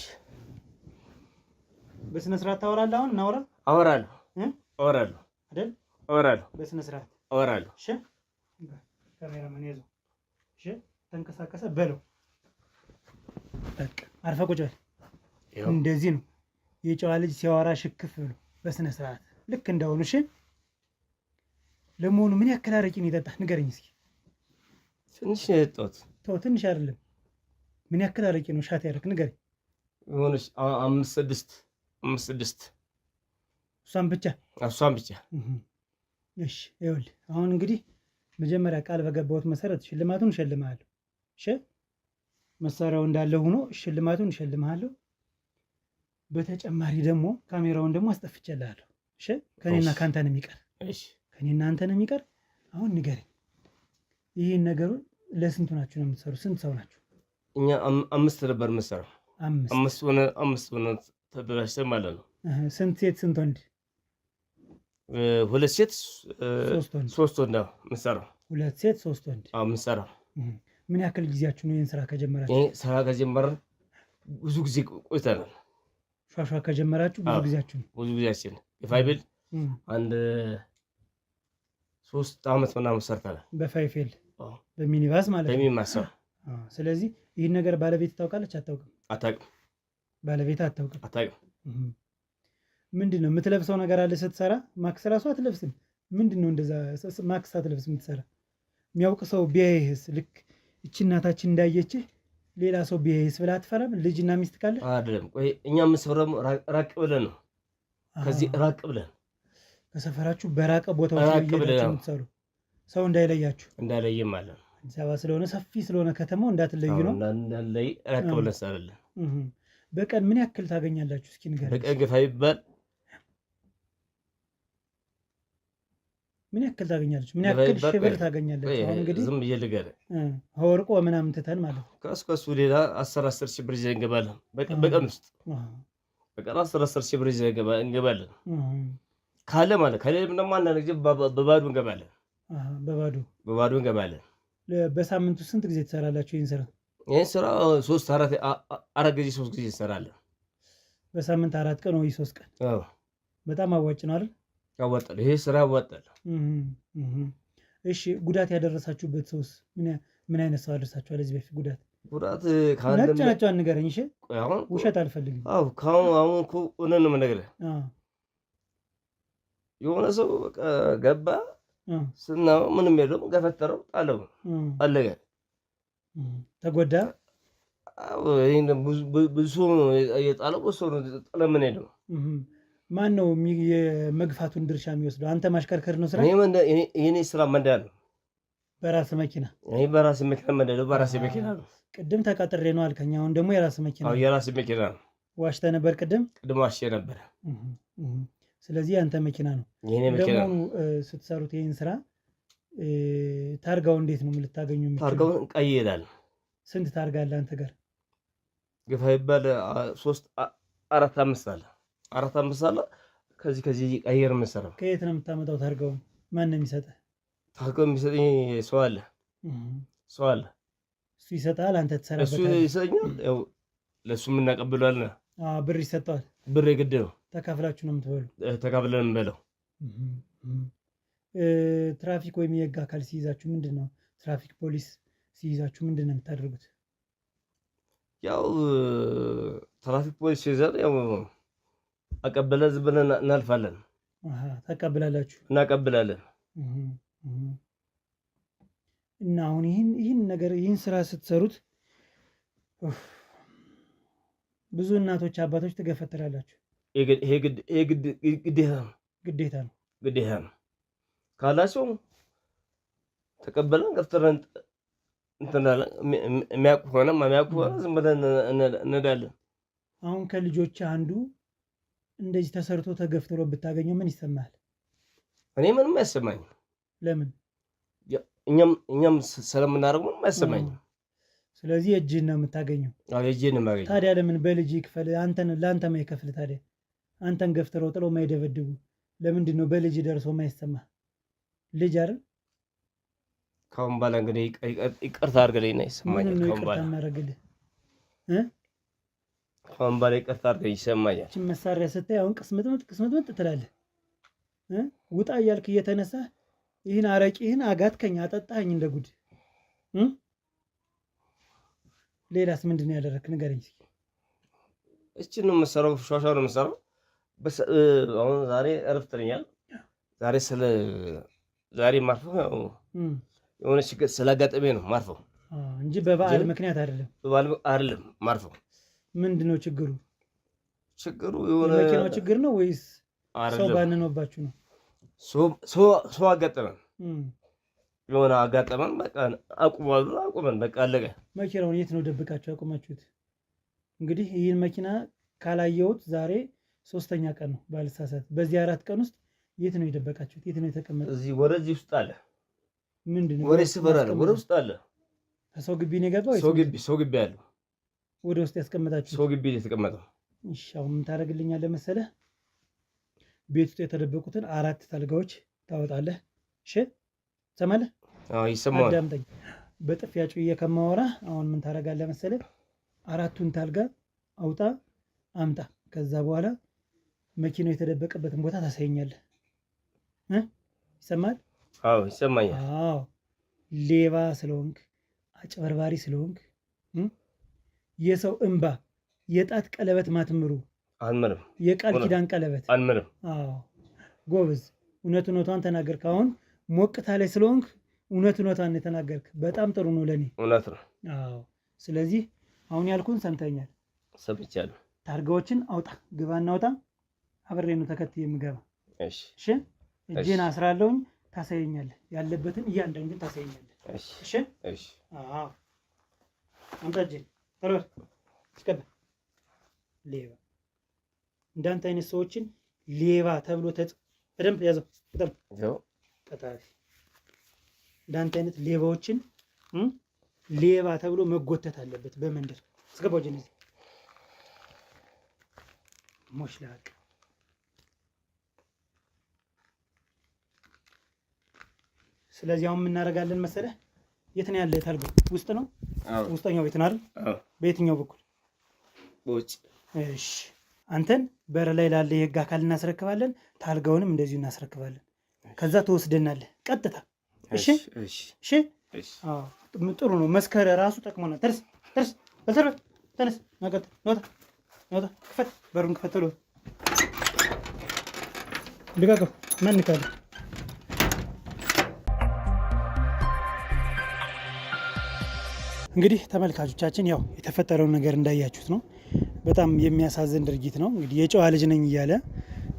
በስነ ስርዓት ታወራለህ። አሁን እናውራ። አወራለሁ አይደል? አወራለሁ። በስነ ስርዓት አወራለሁ። እሺ ካሜራማን ያዘው። እሺ ተንቀሳቀሰ በለው። በቃ አርፈህ ቁጭ በል። እንደዚህ ነው የጨዋ ልጅ ሲያወራ ሽክፍ ብሎ በስነ ስርዓት ልክ እንዳሁኑ። እሺ ለመሆኑ ምን ያክል አረቂ ነው የጠጣህ? ንገረኝ እስኪ። ትንሽ ነው የጠጣሁት። ተው ትንሽ አይደለም። ምን ያክል አረቂ ነው ሻት ያደረክ? ንገረኝ። የሆነች 5-6 እሷን ብቻ። እሺ ይኸውልህ አሁን እንግዲህ መጀመሪያ ቃል በገባሁት መሰረት ሽልማቱን እሸልምሃለሁ። እሺ መሳሪያው እንዳለ ሆኖ ሽልማቱን እሸልምሃለሁ። በተጨማሪ ደግሞ ካሜራውን ደግሞ አስጠፍቼልሃለሁ። እሺ ከኔና ካንተ ነው የሚቀር። እሺ ከኔና አንተ ነው የሚቀር። አሁን ንገረኝ፣ ይህን ነገሩን ለስንቱ ናችሁ ነው የምትሰሩ? ስንት ሰው ናችሁ? እኛ 5 ነበር የምንሰራው። 5 ሆነ ተደራጅተን ማለት ነው። ስንት ሴት ስንት ወንድ? 2 ሴት 3 ወንድ ነው የምንሰራው። 2 ሴት 3 ወንድ የምንሰራው። ምን ያክል ጊዜያችሁ ነው ይህን ስራ ከጀመራችሁ? ይህን ስራ ከጀመርን ብዙ ጊዜ ቆይተናል። ሿሿ ከጀመራችሁ ብዙ ጊዜያችሁ ነው? ብዙ ጊዜያችን የፋይቤል አንድ 3 ዓመት ምናምን ሰርተናል። በፋይፌል በሚኒባስ ማለት ነው? በሚኒባስ። ስለዚህ ይህን ነገር ባለቤት ታውቃለች? አታውቅም? አታውቅም። ባለቤት አታውቅም? አታውቅም። ምንድን ነው የምትለብሰው ነገር አለ ስትሰራ? ማክስ ራሱ አትለብስም። ምንድን ነው እንደዛ ማክስ አትለብስም የምትሰራ? የሚያውቅ ሰው ቢያይህስ? ልክ እቺ እናታችን እንዳየችህ ሌላ ሰው ቢያይህስ ብለህ አትፈራም? ልጅና ሚስት ካለ አይደለም። ቆይ እኛ የምንሰራው ራቅ ብለን ነው። ከዚህ ራቅ ብለን ከሰፈራችሁ በራቀ ቦታዎች የምትሰሩ ሰው እንዳይለያችሁ። እንዳይለይም ማለት ነው። አዲስ አበባ ስለሆነ ሰፊ ስለሆነ ከተማው እንዳትለዩ ነው። እንዳንለይ ራቅ ብለን እንሰራለን። በቀን ምን ያክል ታገኛላችሁ? እስኪ ንገረኝ። በቀን ግፋ ይባል ምን ያክል ታገኛለች? ምን ያክል ሺህ ብር ታገኛለች? አሁን እንግዲህ ዝም ብዬ ልገርህ ወርቆ ምናምን ትተን ማለት ነው። ከሱ ሌላ 10 ሺህ ብር ይዘን እንገባለን። በቀን ውስጥ በቀን 10 ሺህ ብር ይዘን እንገባለን ካለ ማለት ከሌለ ደግሞ አንዳንድ ጊዜ በባዶ እንገባለን። በባዶ እንገባለን። በሳምንቱ ስንት ጊዜ ትሰራላችሁ ይህን ስራ? ይህን ስራ 4 ጊዜ 3 ጊዜ እንሰራለን። በሳምንት 4 ቀን ወይ 3 ቀን። በጣም አዋጭ ነው አይደል? ያዋጣል። ይሄ ስራ ያዋጣል። እሺ ጉዳት ያደረሳችሁበት ሰውስ ምን አይነት ሰው አደረሳችኋል? እዚህ በፊት ጉዳት ነጭ ንገረኝ። እሺ ውሸት አልፈልግም። አሁን እኮ እውነት ነው የምነግርህ። የሆነ ሰው በቃ ገባ ስናው ምንም የለውም፣ ገፈተረው፣ ጣለው፣ አለቀ። ተጎዳ። ብዙ የጣለው ሰው ጣለ። ምን ሄደው ማን ነው የመግፋቱን ድርሻ የሚወስደው? አንተ ማሽከርከር ነው ስራ? የኔ ስራ መንዳት ነው። በራስ መኪና? በራስ መኪና መንዳት ነው። በራስ መኪና ነው። ቅድም ተቃጥሬ ነው አልከኝ። አሁን ደግሞ የራስ መኪና? የራስ መኪና ነው። ዋሽተህ ነበር ቅድም? ቅድም ዋሽቼ ነበር። ስለዚህ አንተ መኪና ነው። የኔ መኪና ነው። ስትሰሩት ይህን ስራ ታርጋው እንዴት ነው ልታገኙ? ታርጋውን ቀይ ይላል። ስንት ታርጋ አለ አንተ ጋር? ግፋ ይባል 3 4 5 አለ። 4 5 አለ። ከዚህ ቀየር መሰረት። ከየት ነው የምታመጣው ታርጋውን? ማን ነው የሚሰጠህ? ታርጋው የሚሰጠኝ ሰው አለ። እሱ ይሰጣል፣ አንተ ትሰራበታለህ። እሱ ይሰጠኛል። ያው ለሱ የምናቀብለዋለን። ብር ይሰጠዋል። ብር የግድ ነው። ተካፍላችሁ ነው የምትበሉ? ተካፍለን የምንበለው። ትራፊክ ወይም የህግ አካል ሲይዛችሁ ምንድን ነው? ትራፊክ ፖሊስ ሲይዛችሁ ምንድን ነው የምታደርጉት? ያው ትራፊክ ፖሊስ ሲይዛል ያው አቀበለን ዝም ብለን እናልፋለን። ታቀብላላችሁ? እናቀብላለን። እና አሁን ይህን ስራ ስትሰሩት ብዙ እናቶች አባቶች ትገፈትራላችሁ። ይሄ ግዴታ ነው ካላቸው ተቀበለን ገፍትረን የሚያውቁ ሆነ ዝም ብለን እንሄዳለን። አሁን ከልጆች አንዱ እንደዚህ ተሰርቶ ተገፍትሮ ብታገኘው ምን ይሰማል? እኔ ምንም አይሰማኝም። ለምን? እኛም ስለምናደርገው ምንም አይሰማኝም። ስለዚህ የእጅህን ነው የምታገኘው? የእጅህን ነው የማገኘው። ታዲያ ለምን በልጅ ይክፈል? ለአንተ ማይከፍል ታዲያ? አንተን ገፍትረው ጥለው ማይደበድቡ ለምንድን ነው በልጅ ደርሶ የማይሰማ? ልጅ አይደል? ካሁን በኋላ እንግዲህ ይቅርታ አድርግልኝ እና ይሰማኛል። ካሁን በኋላ እናደርግልህ ካሁን በኋላ ይቅርታ አድርግልኝ ይሰማኛል። እቺ መሳሪያ ስታይ አሁን ቅስምጥምጥ ትላለህ። ውጣ እያልክ እየተነሳ ይህን አረቂህን አጋትከኝ፣ አጠጣኸኝ እንደ ጉድ። ሌላስ ምንድን ነው ያደረክ? ንገረኝ። እችን ነው የምትሰራው? ሿሿ ነው የምትሰራው? አሁን ዛሬ እረፍት ነኛል። ዛሬ ማርፈው የሆነ ችግር ስላጋጠሜ ነው ማርፈው እንጂ በበዓል ምክንያት አይደለም። በበዓል አይደለም ማርፈው። ምንድን ነው ችግሩ? ችግሩ የሆነ የመኪናው ችግር ነው ወይስ ሰው ባንኖባችሁ ነው? ሰው አጋጠመን፣ የሆነ አጋጠመን። በቃ አቁመን በቃ አለቀ። መኪናውን የት ነው ደብቃችሁ ያቆማችሁት? እንግዲህ ይህን መኪና ካላየሁት ዛሬ 3ኛ ቀን ነው ባልሳሳት። በዚህ 4 ቀን ውስጥ የት ነው የደበቃችሁት? የት ነው የተቀመጠው? እዚህ ወደዚህ ውስጥ አለ። ምንድን ነው? ወደ ስበራ ነው፣ ወደ ውስጥ አለ። ሰው ግቢ ነው የገባው? ሰው ግቢ አለ። ወደ ውስጥ ያስቀመጣችሁት? ሰው ግቢ የተቀመጠው። እሺ፣ አሁን ምን ታደርግልኛለህ መሰለህ? ቤት ውስጥ የተደበቁትን 4 ታልጋዎች ታወጣለህ። እሺ፣ ትሰማለህ? አዎ፣ ይሰማል። አዳምጠኝ። በጥፊ አጭዬ ከማወራ አሁን ምን ታደርጋለህ መሰለህ? 4ቱን ታልጋ አውጣ አምጣ። ከዛ በኋላ መኪናው የተደበቀበትን ቦታ ታሳየኛለህ። ይሰማል? አዎ፣ ይሰማኛል። አዎ፣ ሌባ ስለሆንክ አጭበርባሪ ስለሆንክ የሰው እንባ የጣት ቀለበት ማትምሩ አንምርም፣ የቃል ኪዳን ቀለበት አንምርም። አዎ፣ ጎበዝ፣ እውነቷን ተናገርክ። አሁን ሞቅታ ላይ ስለሆንክ እውነቷን የተናገርክ በጣም ጥሩ ነው ለኔ። እውነት ነው። አዎ፣ ስለዚህ አሁን ያልኩን ሰምተኛል? ሰምቻለሁ። ታርጋዎችን አውጣ፣ ግባ እናውጣ። አብሬ ነው ተከትዬ የምገባ። እሺ፣ እሺ። እጄን አስራለሁኝ፣ ታሳየኛለህ። ያለበትን እያንዳንዱን ታሳየኛለህ። እሺ፣ እሺ። አዎ፣ አምጣ እጄን። ቶሎ እስከበ ሌባ፣ እንዳንተ አይነት ሰዎችን ሌባ ተብሎ በደንብ ያዘው። ቀጣፊ፣ እንዳንተ አይነት ሌባዎችን ሌባ ተብሎ መጎተት አለበት በመንደር። እስገባው እጄን እዚህ ሞሽላቅ። ስለዚህ አሁን የምናደርጋለን መሰለህ? የት ነው ያለ ታልጋው? ውስጥ ነው? ውስጠኛው ቤት ነው አይደል? በየትኛው በኩል? በውጭ። እሺ፣ አንተን በር ላይ ላለ የህግ አካል እናስረክባለን። ታልጋውንም እንደዚሁ እናስረክባለን። ከዛ ትወስደናለህ ቀጥታ። እሺ፣ እሺ። አዎ፣ ጥሩ ነው። መስከረ ራሱ ጠቅሞናል። ተነስ፣ በልተር፣ ተነስ፣ ናቀጥ፣ ነውጣ፣ ክፈት፣ በሩን ክፈት። ቶሎ ልቀቀው። ማን ካለ እንግዲህ ተመልካቾቻችን ያው የተፈጠረውን ነገር እንዳያችሁት ነው። በጣም የሚያሳዝን ድርጊት ነው። እንግዲህ የጨዋ ልጅ ነኝ እያለ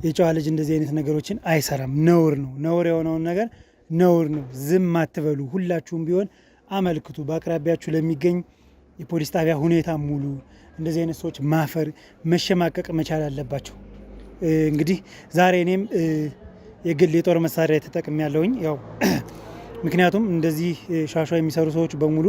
የጨዋ ልጅ እንደዚህ አይነት ነገሮችን አይሰራም። ነውር ነው። ነውር የሆነውን ነገር ነውር ነው። ዝም አትበሉ። ሁላችሁም ቢሆን አመልክቱ። በአቅራቢያችሁ ለሚገኝ የፖሊስ ጣቢያ ሁኔታ ሙሉ። እንደዚህ አይነት ሰዎች ማፈር መሸማቀቅ መቻል አለባቸው። እንግዲህ ዛሬ እኔም የግል የጦር መሳሪያ ተጠቅሜ ያለውኝ ያው ምክንያቱም እንደዚህ ሻሻ የሚሰሩ ሰዎች በሙሉ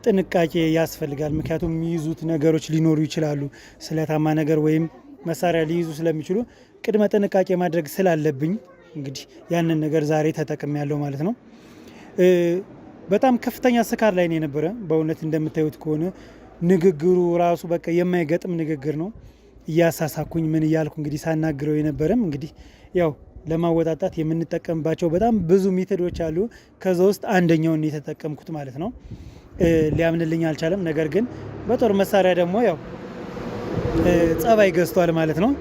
ጥንቃቄ ያስፈልጋል። ምክንያቱም የሚይዙት ነገሮች ሊኖሩ ይችላሉ። ስለታማ ነገር ወይም መሳሪያ ሊይዙ ስለሚችሉ ቅድመ ጥንቃቄ ማድረግ ስላለብኝ እንግዲህ ያንን ነገር ዛሬ ተጠቅሜ ያለው ማለት ነው። በጣም ከፍተኛ ስካር ላይ ነው የነበረ። በእውነት እንደምታዩት ከሆነ ንግግሩ ራሱ በቃ የማይገጥም ንግግር ነው። እያሳሳኩኝ ምን እያልኩ እንግዲህ ሳናግረው የነበረም እንግዲህ ያው ለማወጣጣት የምንጠቀምባቸው በጣም ብዙ ሜቶዶች አሉ። ከዛ ውስጥ አንደኛውን የተጠቀምኩት ማለት ነው። ሊያምንልኝ አልቻለም። ነገር ግን በጦር መሳሪያ ደግሞ ያው ጸባይ ገዝቷል ማለት ነው።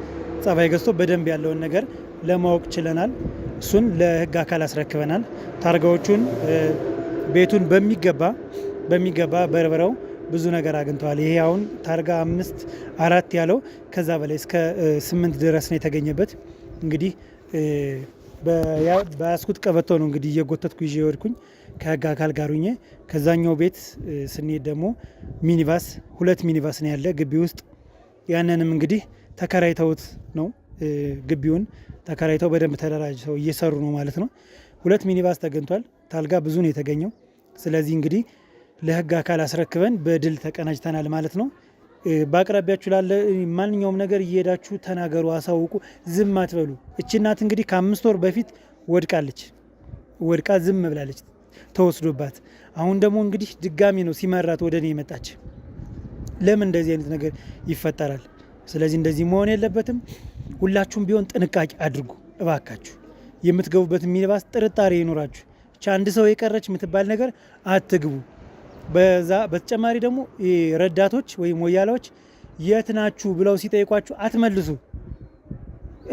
ጸባይ ገዝቶ በደንብ ያለውን ነገር ለማወቅ ችለናል። እሱን ለህግ አካል አስረክበናል። ታርጋዎቹን ቤቱን በሚገባ በርብረው ብዙ ነገር አግኝተዋል። ይሄ አሁን ታርጋ 5-4 ያለው ከዛ በላይ እስከ 8 ድረስ ነው የተገኘበት። እንግዲህ በያስኩት ቀበቶ ነው እንግዲህ እየጎተትኩ ይዤ ወድኩኝ ከህግ አካል ጋር ሁኜ። ከዛኛው ቤት ስንሄድ ደግሞ ሚኒባስ 2 ሚኒባስ ነው ያለ ግቢ ውስጥ። ያንንም እንግዲህ ተከራይተውት ነው ግቢውን ተከራይተው በደንብ ተደራጅተው እየሰሩ ነው ማለት ነው። 2 ሚኒባስ ተገኝቷል። ታልጋ ብዙ ነው የተገኘው። ስለዚህ እንግዲህ ለህግ አካል አስረክበን በድል ተቀናጅተናል ማለት ነው። በአቅራቢያችሁ ላለ ማንኛውም ነገር እየሄዳችሁ ተናገሩ፣ አሳውቁ፣ ዝም አትበሉ። እቺ እናት እንግዲህ ከ5 ወር በፊት ወድቃ ዝም ብላለች ተወስዶባት። አሁን ደግሞ እንግዲህ ድጋሚ ነው ሲመራት ወደ እኔ የመጣች። ለምን እንደዚህ አይነት ነገር ይፈጠራል? ስለዚህ እንደዚህ መሆን የለበትም። ሁላችሁም ቢሆን ጥንቃቄ አድርጉ እባካችሁ። የምትገቡበት ሚኒባስ ጥርጣሬ ይኖራችሁ። አንድ ሰው የቀረች የምትባል ነገር አትግቡ። በተጨማሪ ደግሞ ረዳቶች ወይም ወያላዎች የት ናችሁ ብለው ሲጠይቋችሁ አትመልሱ።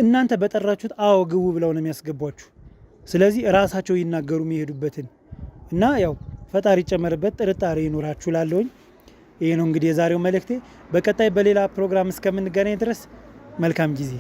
እናንተ በጠራችሁት አዎ ግቡ ብለው ነው የሚያስገቧችሁ። ስለዚህ ራሳቸው ይናገሩ የሚሄዱበትን እና ያው ፈጣሪ ይጨመርበት፣ ጥርጣሬ ይኖራችሁ ላለውኝ። ይህ ነው እንግዲህ የዛሬው መልእክቴ። በቀጣይ በሌላ ፕሮግራም እስከምንገናኝ ድረስ መልካም ጊዜ